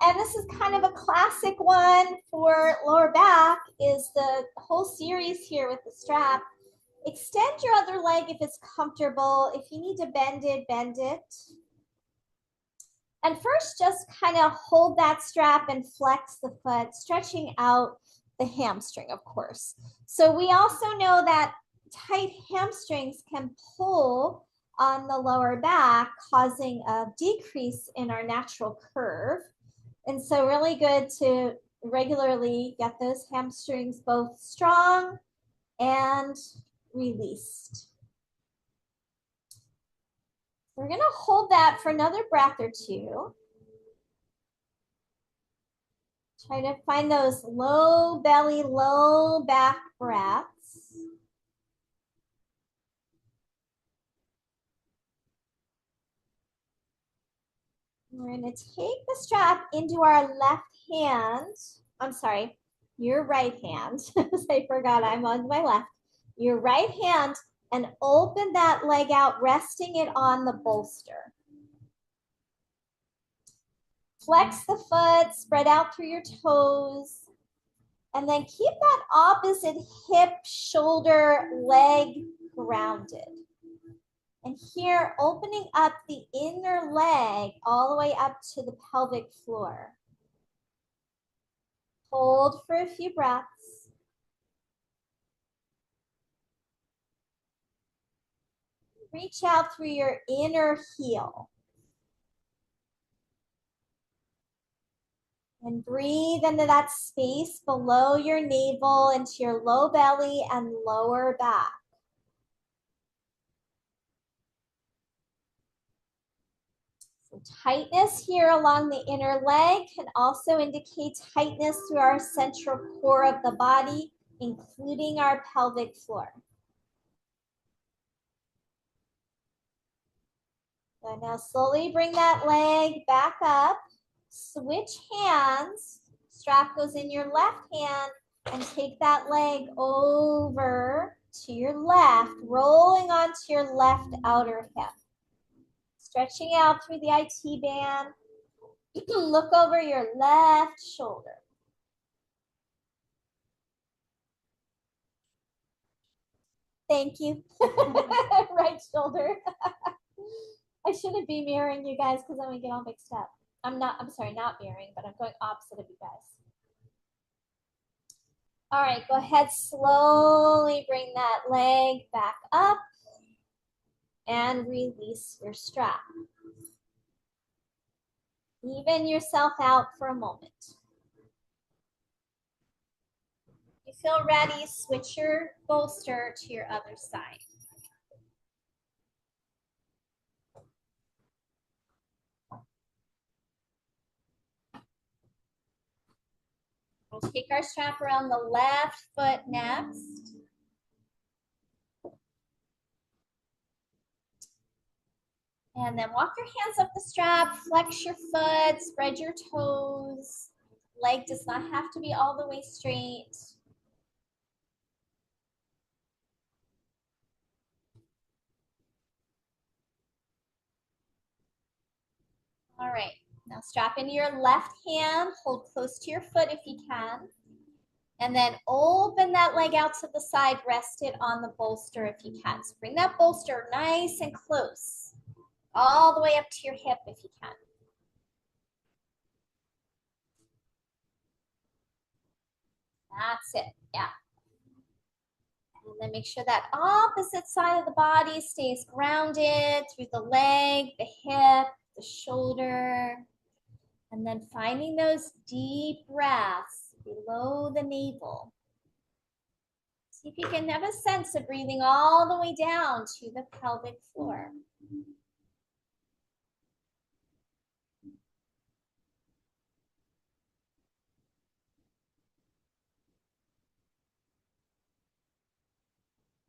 Speaker 1: And this is kind of a classic one for lower back, is the whole series here with the strap. Extend your other leg if it's comfortable. If you need to bend it, bend it. And first, just kind of hold that strap and flex the foot, stretching out the hamstring, of course. So we also know that tight hamstrings can pull on the lower back, causing a decrease in our natural curve. And so really good to regularly get those hamstrings both strong and released. We're going to hold that for another breath or two. Try to find those low belly, low back breaths. We're going to take the strap into our left hand. I'm sorry, your right hand. I forgot I'm on my left. Your right hand, and open that leg out, resting it on the bolster. Flex the foot, spread out through your toes, and then keep that opposite hip, shoulder, leg grounded. And here, opening up the inner leg all the way up to the pelvic floor. Hold for a few breaths. Reach out through your inner heel. And breathe into that space below your navel, into your low belly and lower back. So tightness here along the inner leg can also indicate tightness through our central core of the body, including our pelvic floor. And now slowly bring that leg back up. Switch hands. Strap goes in your left hand, and take that leg over to your left, rolling onto your left outer hip. Stretching out through the IT band. Look over your left shoulder. Thank you. Right shoulder. I shouldn't be mirroring you guys because I'm gonna get all mixed up. I'm sorry, not mirroring, but I'm going opposite of you guys. All right, go ahead, slowly bring that leg back up and release your strap. Even yourself out for a moment. If you feel ready, switch your bolster to your other side. We'll take our strap around the left foot next. And then walk your hands up the strap, flex your foot, spread your toes. Leg does not have to be all the way straight. All right, now strap into your left hand, hold close to your foot if you can. And then open that leg out to the side, rest it on the bolster if you can. So bring that bolster nice and close, all the way up to your hip if you can. That's it, yeah. And then make sure that opposite side of the body stays grounded through the leg, the hip, the shoulder. And then finding those deep breaths below the navel. See if you can have a sense of breathing all the way down to the pelvic floor.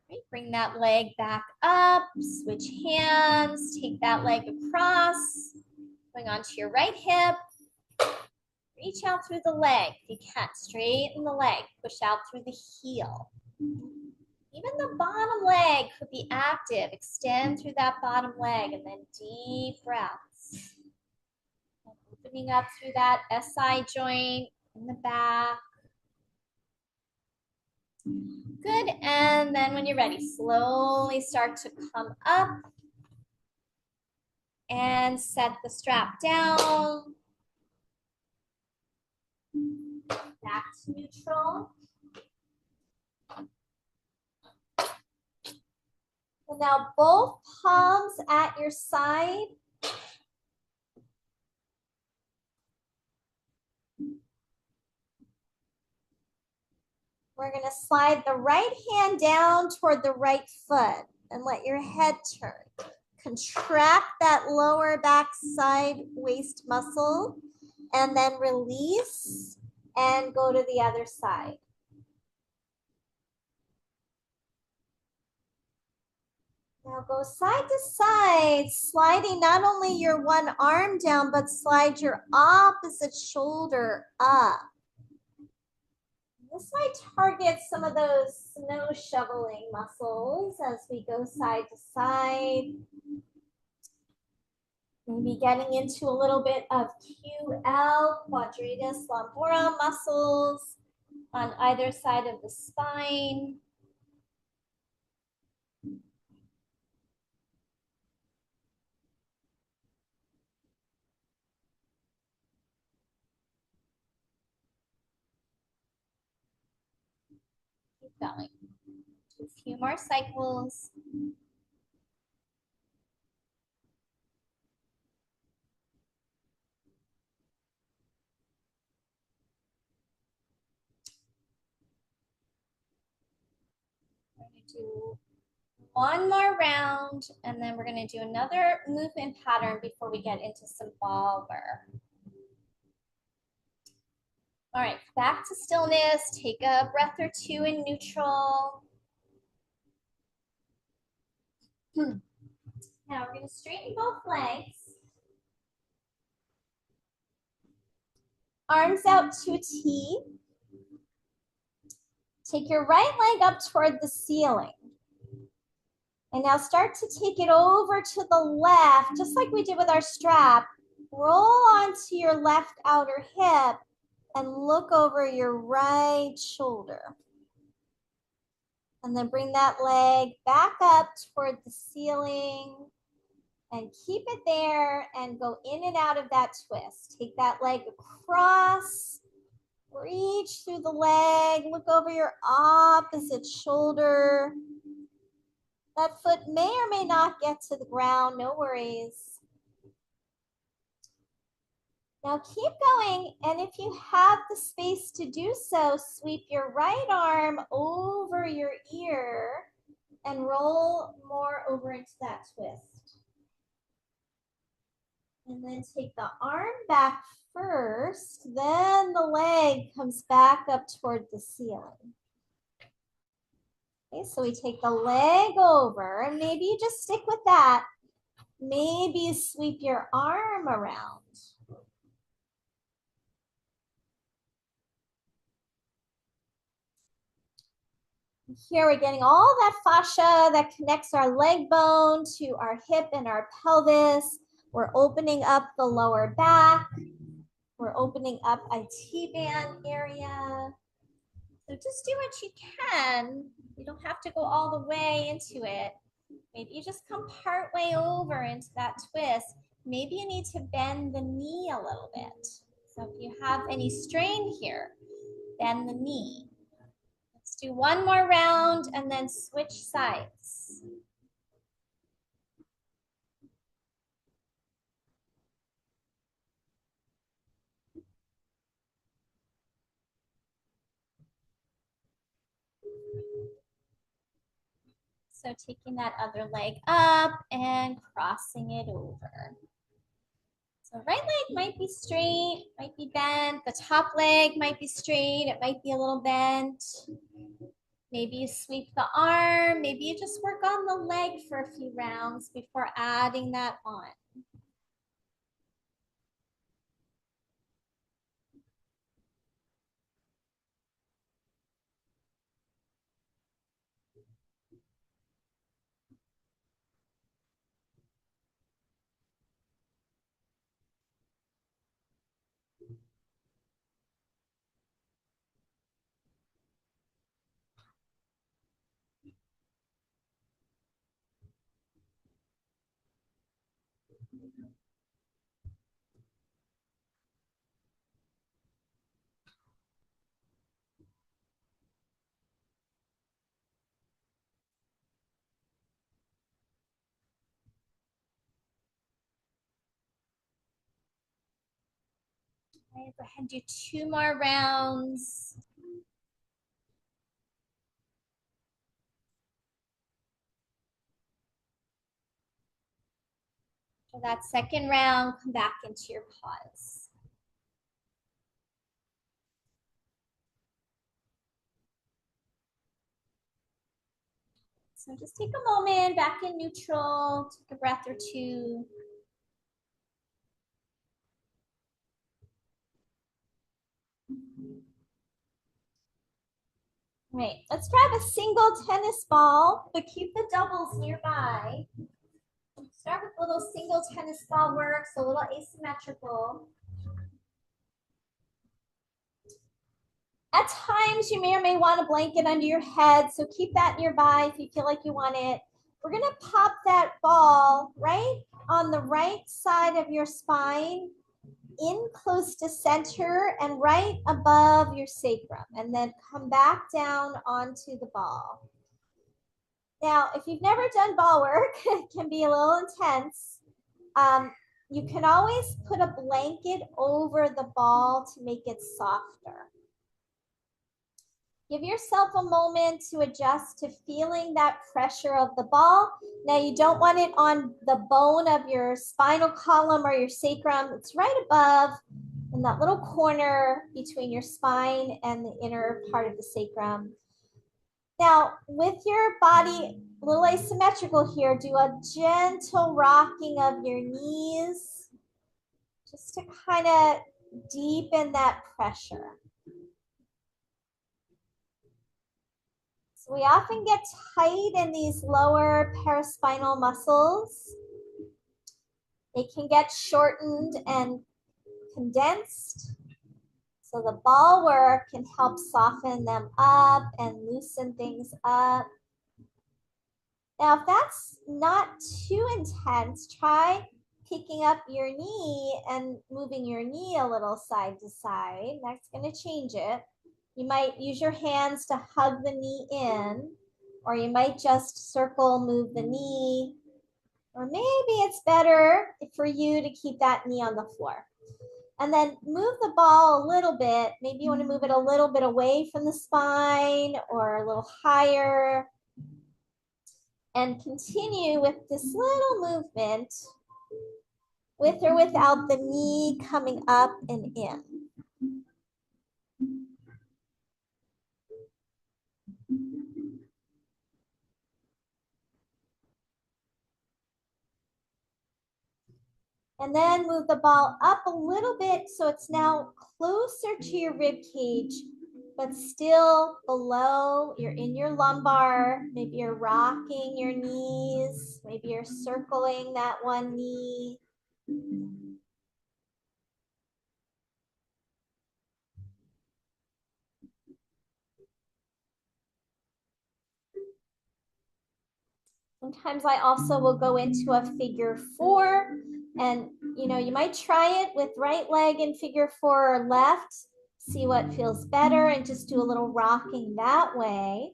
Speaker 1: Great. Bring that leg back up, switch hands, take that leg across, going onto your right hip. Reach out through the leg. If you can, straighten the leg, push out through the heel. Even the bottom leg could be active. Extend through that bottom leg and then deep breaths. Opening up through that SI joint in the back. Good, and then when you're ready, slowly start to come up and set the strap down. Back to neutral. And now both palms at your side. We're going to slide the right hand down toward the right foot and let your head turn. Contract that lower back side waist muscle and then release and go to the other side. Now go side to side, sliding not only your one arm down, but slide your opposite shoulder up. This might target some of those snow shoveling muscles as we go side to side. Maybe getting into a little bit of QL, quadratus lumborum muscles on either side of the spine. Keep going. Do a few more cycles. We're going to do one more round, and then we're going to do another movement pattern before we get into some ball work. All right, back to stillness. Take a breath or two in neutral. Now we're going to straighten both legs. Arms out to a T. Take your right leg up toward the ceiling. And now start to take it over to the left, just like we did with our strap. Roll onto your left outer hip and look over your right shoulder. And then bring that leg back up toward the ceiling and keep it there and go in and out of that twist. Take that leg across, reach through the leg, look over your opposite shoulder. That foot may or may not get to the ground, no worries. Now keep going, and if you have the space to do so, sweep your right arm over your ear and roll more over into that twist. And then take the arm back first, then the leg comes back up toward the ceiling. Okay, so we take the leg over, and maybe you just stick with that. Maybe you sweep your arm around. Here we're getting all that fascia that connects our leg bone to our hip and our pelvis. We're opening up the lower back. We're opening up a T-band area. So just do what you can. You don't have to go all the way into it. Maybe you just come part way over into that twist. Maybe you need to bend the knee a little bit. So if you have any strain here, bend the knee. Let's do one more round and then switch sides. So taking that other leg up and crossing it over. So right leg might be straight, might be bent. The top leg might be straight, it might be a little bent. Maybe you sweep the arm. Maybe you just work on the leg for a few rounds before adding that on. All right, go ahead and do 2 more rounds. For that second round, come back into your pause. So just take a moment, back in neutral, take a breath or two. Right, let's grab a single tennis ball, but keep the doubles nearby. Start with a little single tennis ball work, so a little asymmetrical. At times, you may or may want a blanket under your head, so keep that nearby if you feel like you want it. We're gonna pop that ball right on the right side of your spine, in close to center and right above your sacrum, and then come back down onto the ball. Now, if you've never done ball work, it can be a little intense. You can always put a blanket over the ball to make it softer. Give yourself a moment to adjust to feeling that pressure of the ball. Now, you don't want it on the bone of your spinal column or your sacrum. It's right above in that little corner between your spine and the inner part of the sacrum. Now, with your body a little asymmetrical here, do a gentle rocking of your knees just to kind of deepen that pressure. So we often get tight in these lower paraspinal muscles. They can get shortened and condensed. So the ball work can help soften them up and loosen things up. Now, if that's not too intense, try picking up your knee and moving your knee a little side to side. That's going to change it. You might use your hands to hug the knee in, or you might just circle, move the knee, or maybe it's better for you to keep that knee on the floor. And then move the ball a little bit. Maybe you want to move it a little bit away from the spine or a little higher. And continue with this little movement with or without the knee coming up and in. And then move the ball up a little bit so it's now closer to your rib cage, but still below. You're in your lumbar. Maybe you're rocking your knees. Maybe you're circling that one knee. Sometimes I also will go into a figure 4, and you might try it with right leg in figure 4 or left, see what feels better, and just do a little rocking that way.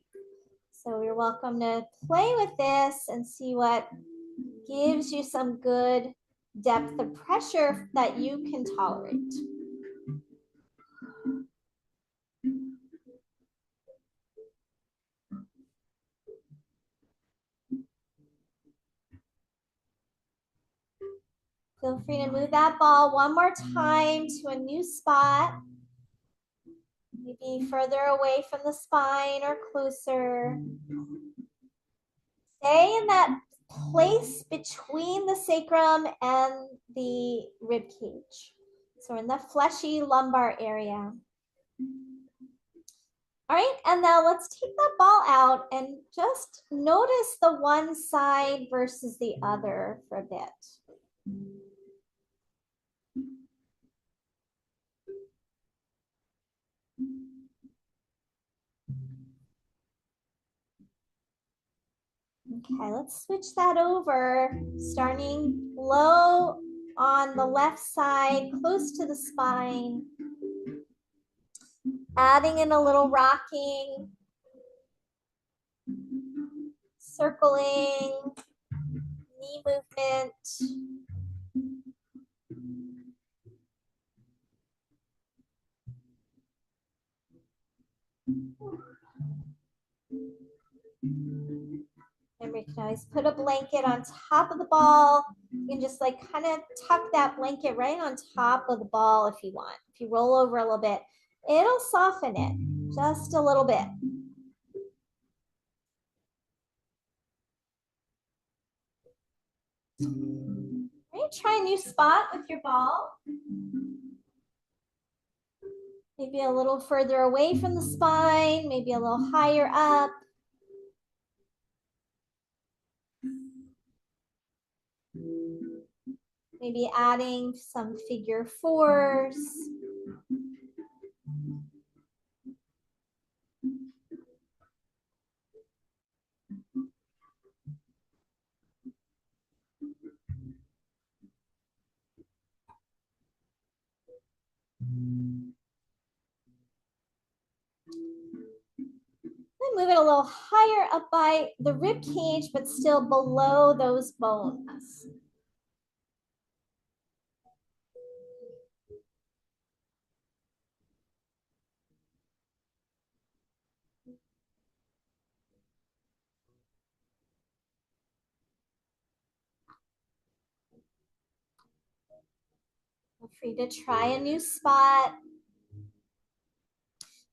Speaker 1: So you're welcome to play with this and see what gives you some good depth of pressure that you can tolerate. Feel free to move that ball one more time to a new spot. Maybe further away from the spine or closer. Stay in that place between the sacrum and the rib cage. So in the fleshy lumbar area. All right, and now let's take that ball out and just notice the one side versus the other for a bit. Okay, let's switch that over, starting low on the left side, close to the spine. Adding in a little rocking, circling, knee movement. Remember, you can always put a blanket on top of the ball. You can just like kind of tuck that blanket right on top of the ball if you want. If you roll over a little bit, it'll soften it just a little bit. All right, try a new spot with your ball. Maybe a little further away from the spine, maybe a little higher up. Maybe adding some figure 4s. Then move it a little higher up by the rib cage, but still below those bones. Feel free to try a new spot.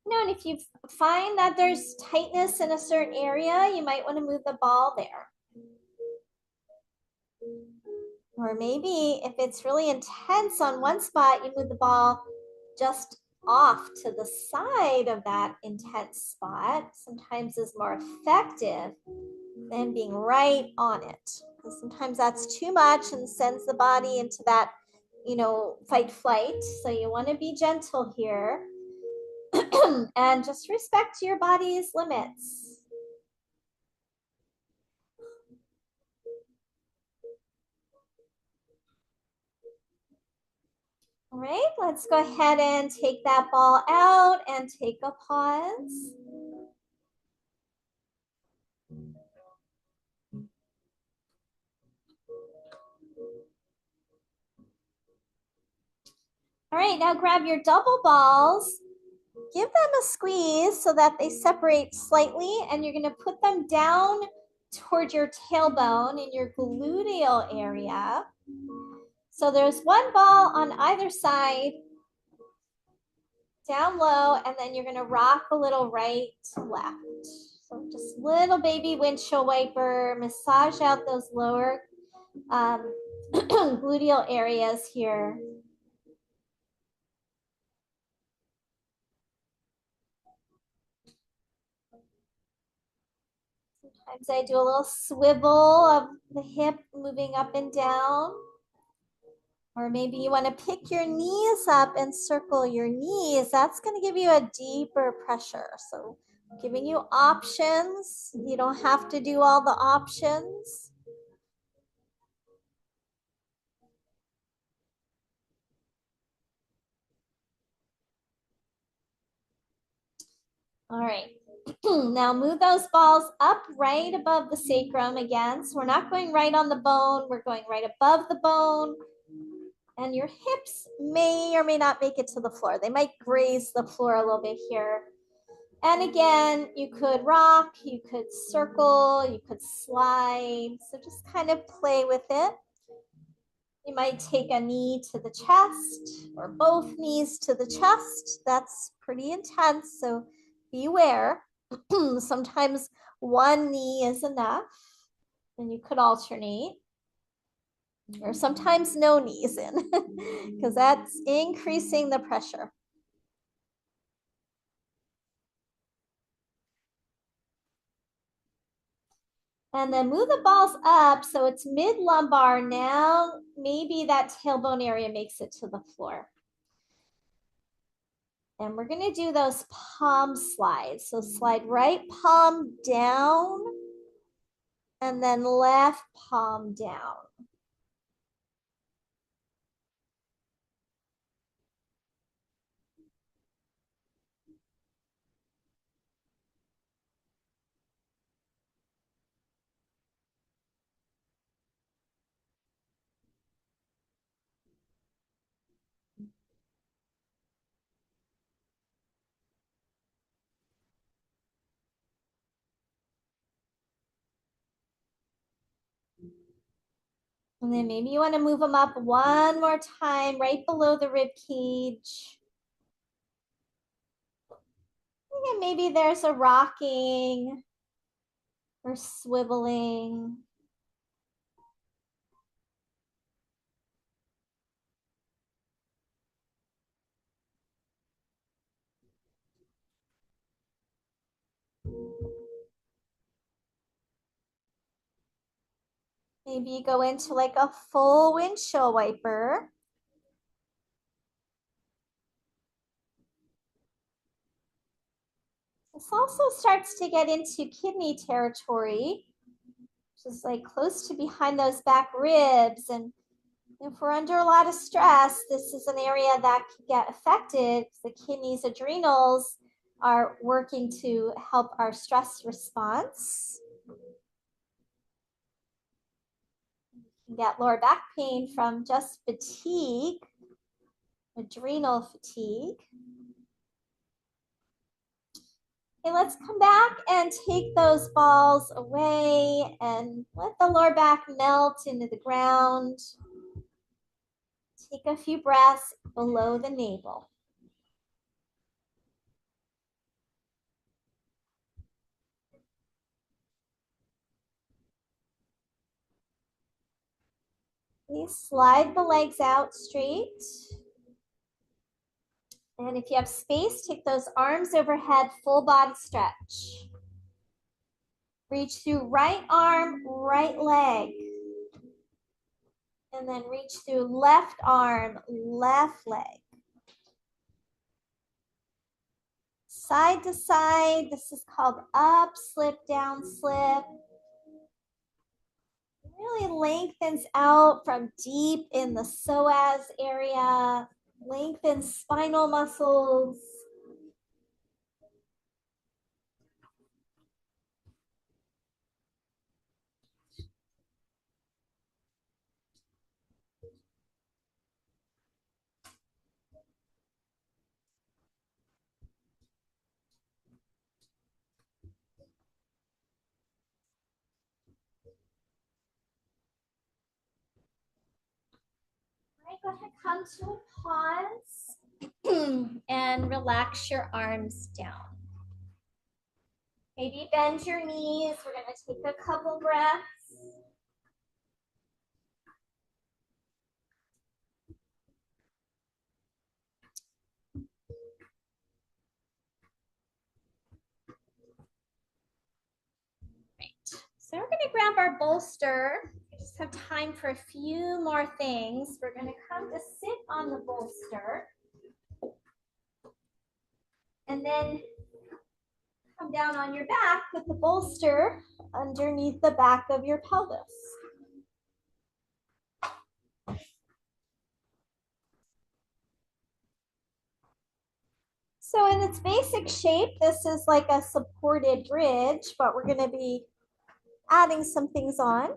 Speaker 1: And if you find that there's tightness in a certain area, you might want to move the ball there. Or maybe if it's really intense on one spot, you move the ball just off to the side of that intense spot. Sometimes is more effective than being right on it. Because sometimes that's too much and sends the body into that, fight flight. So you want to be gentle here. And just respect your body's limits. All right, let's go ahead and take that ball out and take a pause. All right, now grab your double balls, give them a squeeze so that they separate slightly, and you're gonna put them down toward your tailbone in your gluteal area. So there's one ball on either side, down low, and then you're gonna rock a little right to left. So just little baby windshield wiper, massage out those lower gluteal areas here. Sometimes I do a little swivel of the hip moving up and down. Or maybe you want to pick your knees up and circle your knees. That's going to give you a deeper pressure. So giving you options. You don't have to do all the options. All right. Now move those balls up right above the sacrum again. So we're not going right on the bone. We're going right above the bone. And your hips may or may not make it to the floor. They might graze the floor a little bit here. And again, you could rock, you could circle, you could slide. So just kind of play with it. You might take a knee to the chest or both knees to the chest. That's pretty intense, so beware. Sometimes one knee is enough, and you could alternate. Or sometimes no knees in, because that's increasing the pressure. And then move the balls up so it's mid-lumbar. Now maybe that tailbone area makes it to the floor. And we're going to do those palm slides. So slide right palm down and then left palm down. And then maybe you want to move them up one more time, right below the rib cage. And maybe there's a rocking or swiveling. Maybe you go into like a full windshield wiper. This also starts to get into kidney territory, which is like close to behind those back ribs. And if we're under a lot of stress, this is an area that can get affected. The kidneys, adrenals are working to help our stress response. You can get lower back pain from just fatigue, adrenal fatigue. Okay, let's come back and take those balls away and let the lower back melt into the ground. Take a few breaths below the navel. Please slide the legs out straight. And if you have space, take those arms overhead, full body stretch. Reach through right arm, right leg. And then reach through left arm, left leg. side to side. This is called up, slip, down, slip. Really lengthens out from deep in the psoas area, lengthens spinal muscles. All right, go ahead, come to a pause and relax your arms down. Maybe bend your knees. We're going to take a couple breaths. So we're going to grab our bolster. We just have time for a few more things. We're going to come to sit on the bolster. And then come down on your back with the bolster underneath the back of your pelvis. So in its basic shape, this is like a supported bridge, but we're going to be adding some things on.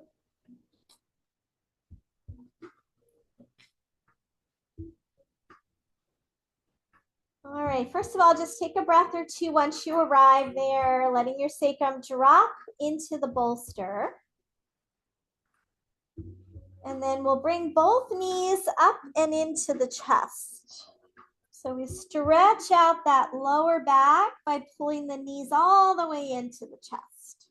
Speaker 1: All right, first of all, just take a breath or two once you arrive there, letting your sacrum drop into the bolster. And then we'll bring both knees up and into the chest. So we stretch out that lower back by pulling the knees all the way into the chest.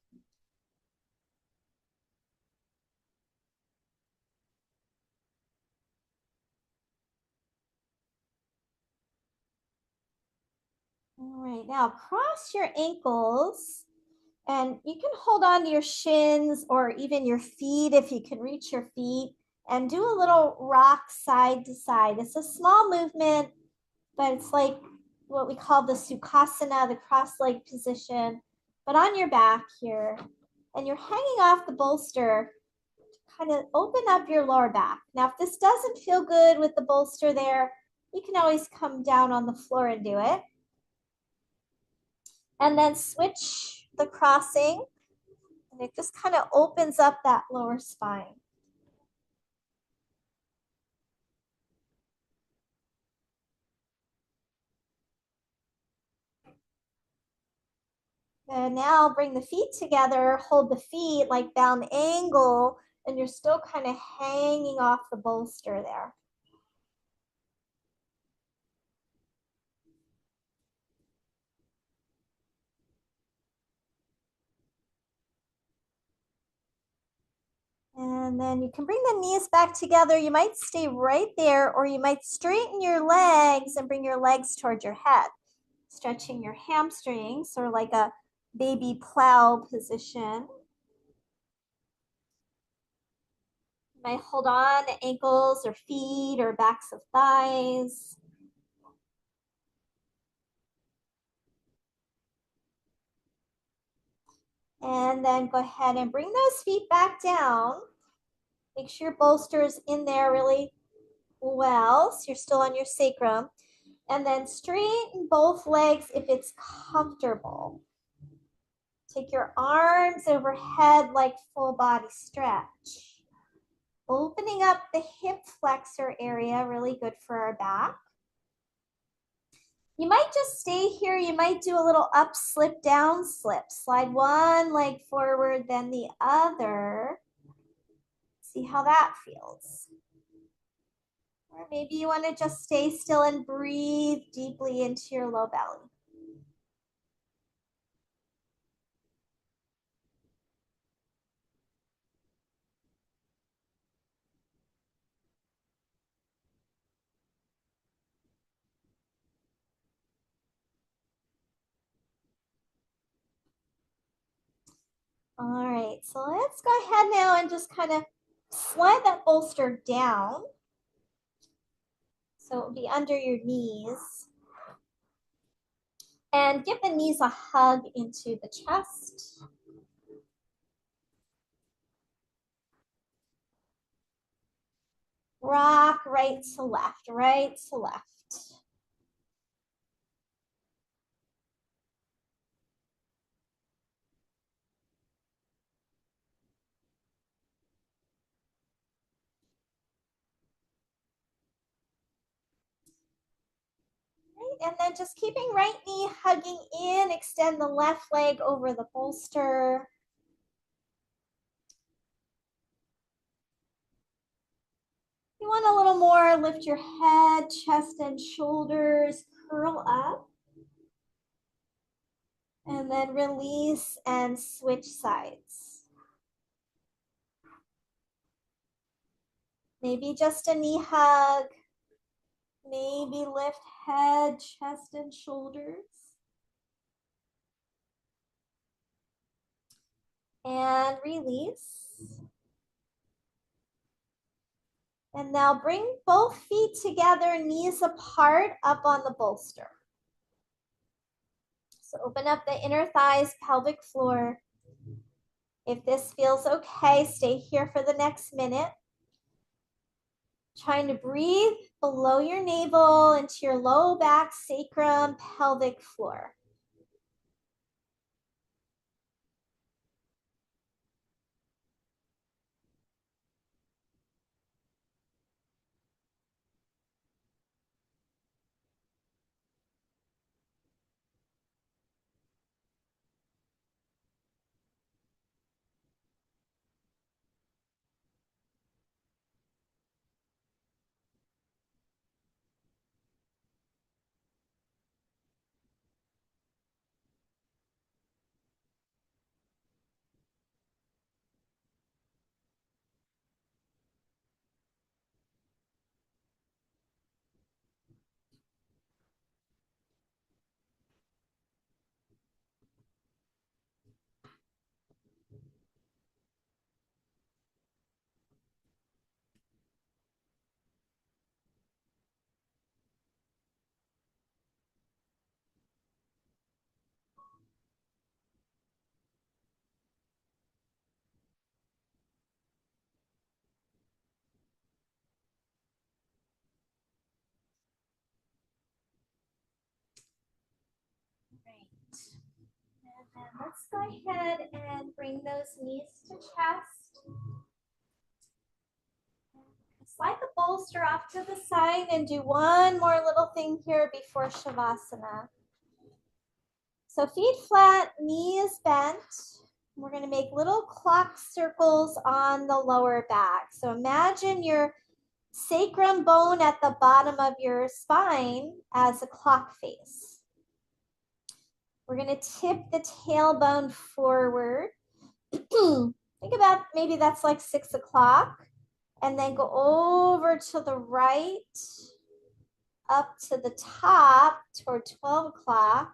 Speaker 1: All right, now cross your ankles and you can hold on to your shins or even your feet if you can reach your feet and do a little rock side to side. It's a small movement, but it's like what we call the Sukhasana, the cross-leg position, but on your back here. And you're hanging off the bolster to kind of open up your lower back. Now, if this doesn't feel good with the bolster there, you can always come down on the floor and do it. And then switch the crossing, and it just kind of opens up that lower spine. And now bring the feet together, hold the feet like down angle, and you're still kind of hanging off the bolster there. And then you can bring the knees back together. You might stay right there, or you might straighten your legs and bring your legs towards your head, stretching your hamstrings, sort of like a baby plow position. You might hold on to ankles or feet or backs of thighs. And then go ahead and bring those feet back down. Make sure your bolster is in there really well, so you're still on your sacrum. And then straighten both legs if it's comfortable. Take your arms overhead like full body stretch. Opening up the hip flexor area, really good for our back. You might just stay here. You might do a little up, slip, down, slip. Slide one leg forward, then the other. See how that feels. Or maybe you want to just stay still and breathe deeply into your low belly. All right, so let's go ahead now and just kind of slide that bolster down. So it'll be under your knees. And give the knees a hug into the chest. Rock right to left, right to left. And then just keeping right knee hugging in, extend the left leg over the bolster. You want a little more, lift your head, chest, and shoulders, curl up. And then release and switch sides. Maybe just a knee hug. Maybe lift head, chest, and shoulders. And release. And now bring both feet together, knees apart, up on the bolster. So open up the inner thighs, pelvic floor. If this feels okay, stay here for the next minute. Trying to breathe below your navel into your low back, sacrum, pelvic floor. And then let's go ahead and bring those knees to chest. Slide the bolster off to the side and do one more little thing here before Shavasana. So feet flat, knees bent. We're going to make little clock circles on the lower back. So imagine your sacrum bone at the bottom of your spine as a clock face. We're going to tip the tailbone forward. Think about maybe that's like 6 o'clock. And then go over to the right, up to the top toward 12 o'clock.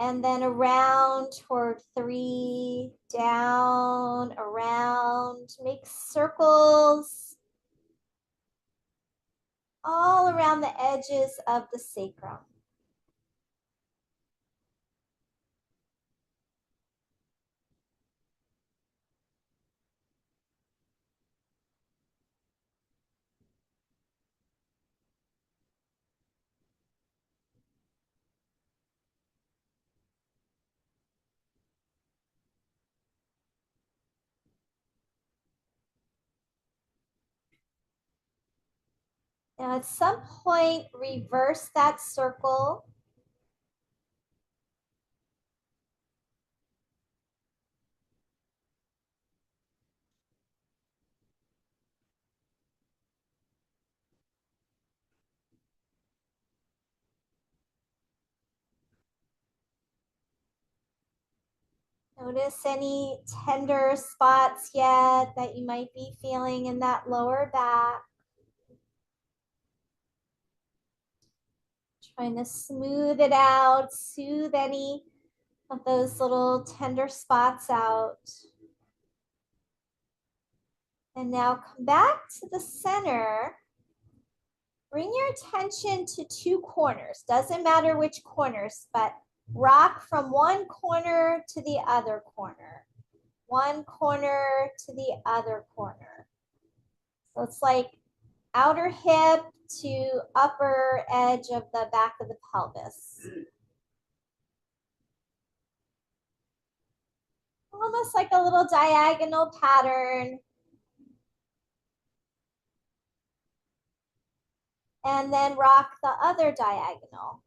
Speaker 1: And then around toward 3, down, around. Make circles all around the edges of the sacrum. Now at some point, reverse that circle. Notice any tender spots yet that you might be feeling in that lower back. Trying to smooth it out, soothe any of those little tender spots out. And now come back to the center. Bring your attention to two corners. Doesn't matter which corners, but rock from one corner to the other corner. One corner to the other corner. So it's like outer hip to upper edge of the back of the pelvis. Almost like a little diagonal pattern. And then rock the other diagonal.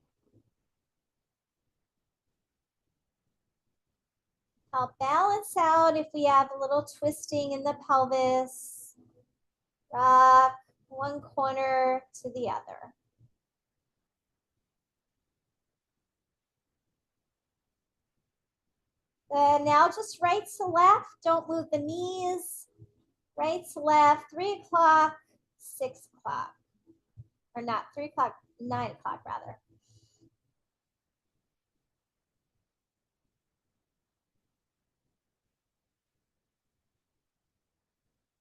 Speaker 1: Help balance out if we have a little twisting in the pelvis. Rock one corner to the other. Then now just right to left. Don't move the knees. Right to left, 3 o'clock, 6 o'clock. Or not 3 o'clock, 9 o'clock rather.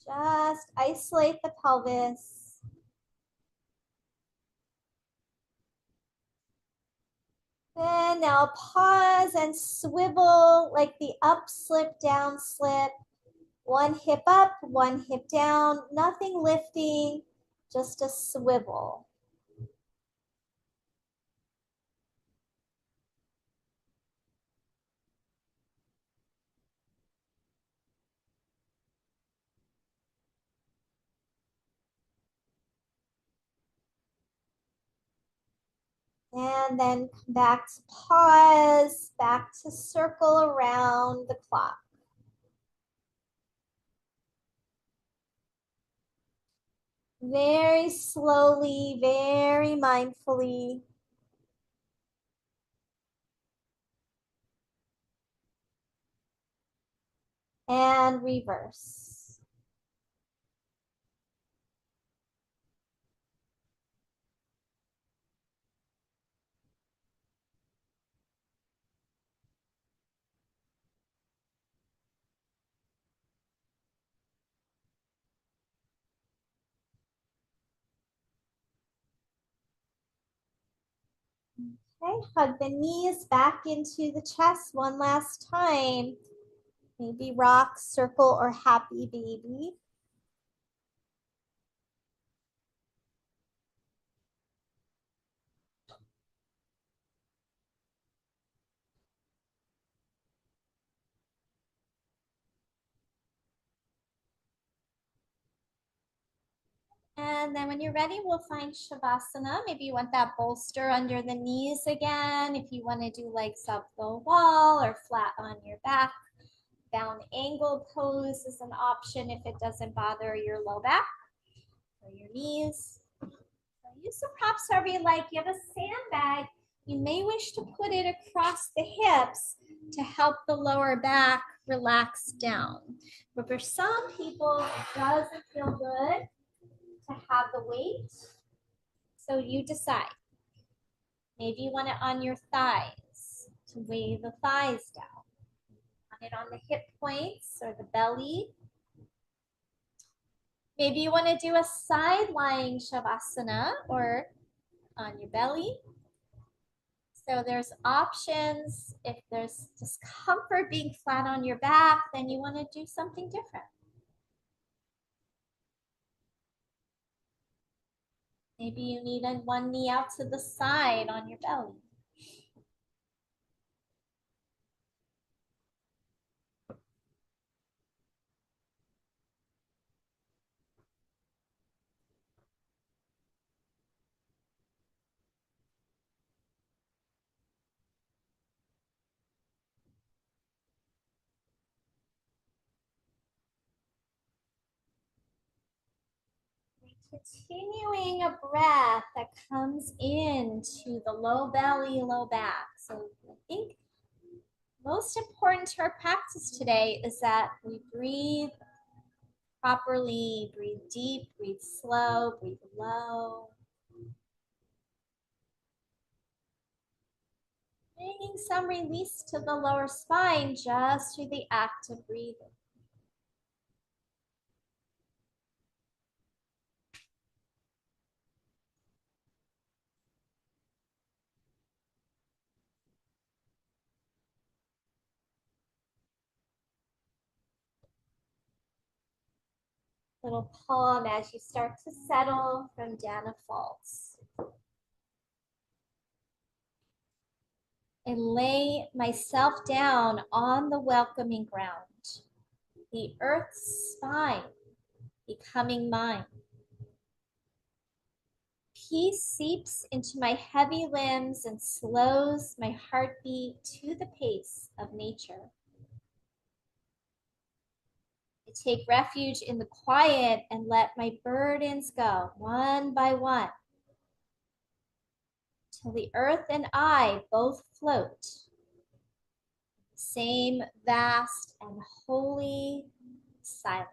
Speaker 1: Just isolate the pelvis. And now pause and swivel like the up slip, down slip. One hip up, one hip down, nothing lifting, just a swivel. And then come back to pause, back to circle around the clock. Very slowly, very mindfully. And reverse. Okay, hug the knees back into the chest one last time. Maybe rock, circle, or happy baby. And then when you're ready, we'll find Shavasana. Maybe you want that bolster under the knees again. If you want to do legs up the wall or flat on your back. Down angle pose is an option if it doesn't bother your low back or your knees. So use the props however you like. You have a sandbag. You may wish to put it across the hips to help the lower back relax down. But for some people, it doesn't feel good to have the weight. So you decide. Maybe you want it on your thighs to weigh the thighs down. Want it on the hip points or the belly. Maybe you want to do a side lying Shavasana or on your belly. So there's options. If there's discomfort being flat on your back, then you want to do something different. Maybe you need one knee out to the side on your belly. Continuing a breath that comes into the low belly, low back. So I think most important to our practice today is that we breathe properly, breathe deep, breathe slow, breathe low. Bringing some release to the lower spine just through the act of breathing. Little palm as you start to settle from Dana Falls. And lay myself down on the welcoming ground, the earth's spine becoming mine. Peace seeps into my heavy limbs and slows my heartbeat to the pace of nature. I take refuge in the quiet and let my burdens go one by one till the earth and I both float. Same vast and holy silence.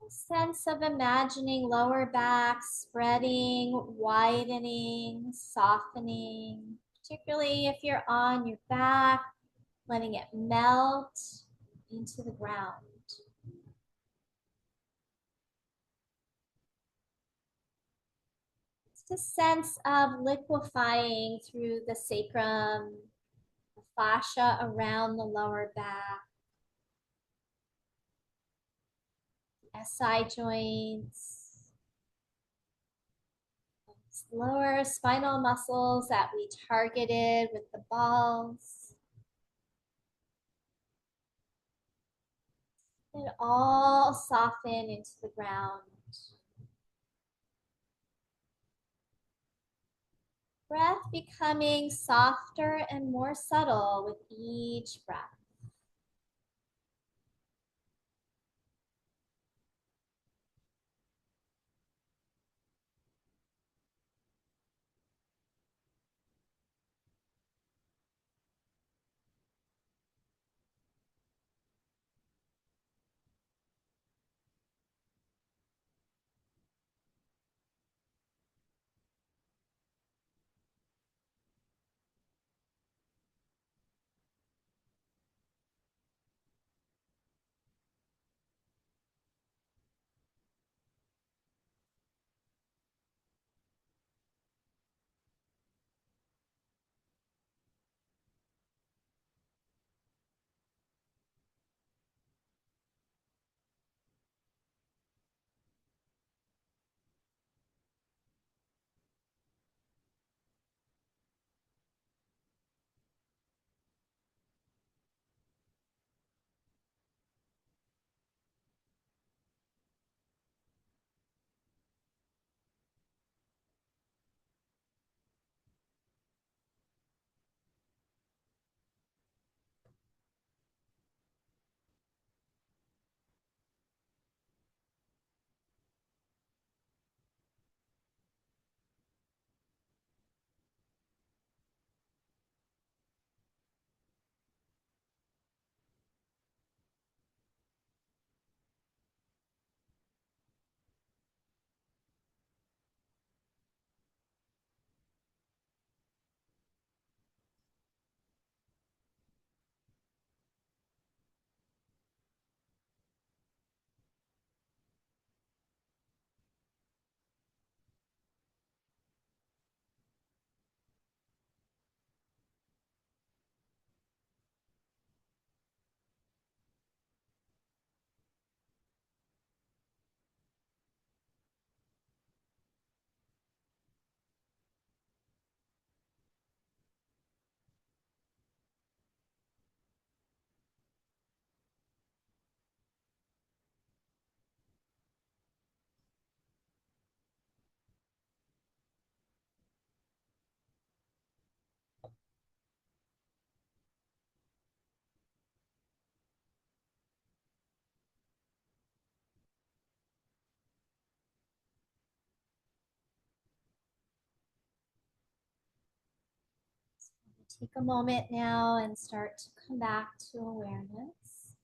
Speaker 1: Sense of imagining lower back spreading, widening, softening, particularly if you're on your back, letting it melt into the ground. It's a sense of liquefying through the sacrum, the fascia around the lower back, SI joints, lower spinal muscles that we targeted with the balls. And all soften into the ground. Breath becoming softer and more subtle with each breath. Take a moment now and start to come back to awareness.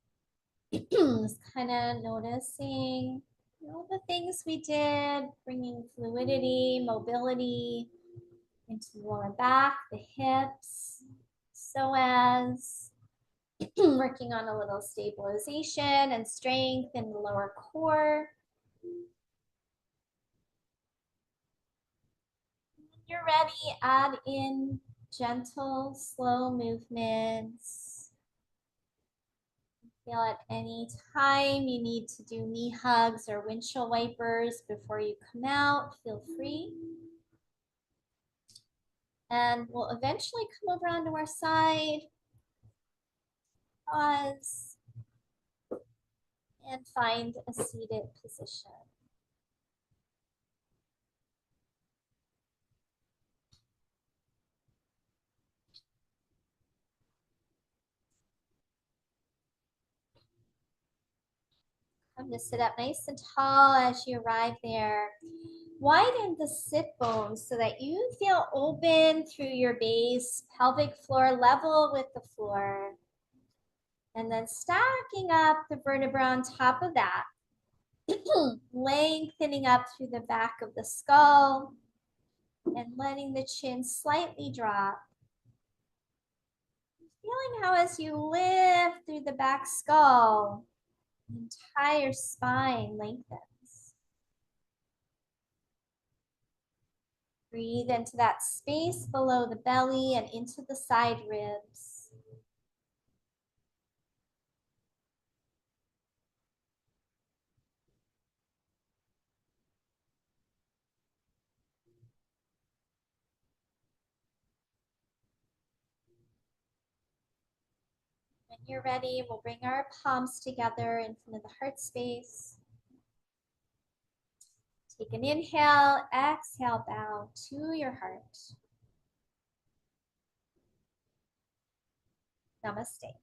Speaker 1: Just kind of noticing, the things we did, bringing fluidity, mobility into the lower back, the hips, psoas, Working on a little stabilization and strength in the lower core. When you're ready, add in gentle, slow movements. Feel at any time you need to do knee hugs or windshield wipers before you come out, feel free. And we'll eventually come over onto our side. Pause and find a seated position. Come to sit up nice and tall as you arrive there. Widen the sit bones so that you feel open through your base, pelvic floor level with the floor. And then stacking up the vertebra on top of that, lengthening up through the back of the skull and letting the chin slightly drop. Feeling how as you lift through the back skull, the entire spine lengthens. Breathe into that space below the belly and into the side ribs. When you're ready, we'll bring our palms together in front of the heart space. Take an inhale, exhale, bow to your heart. Namaste.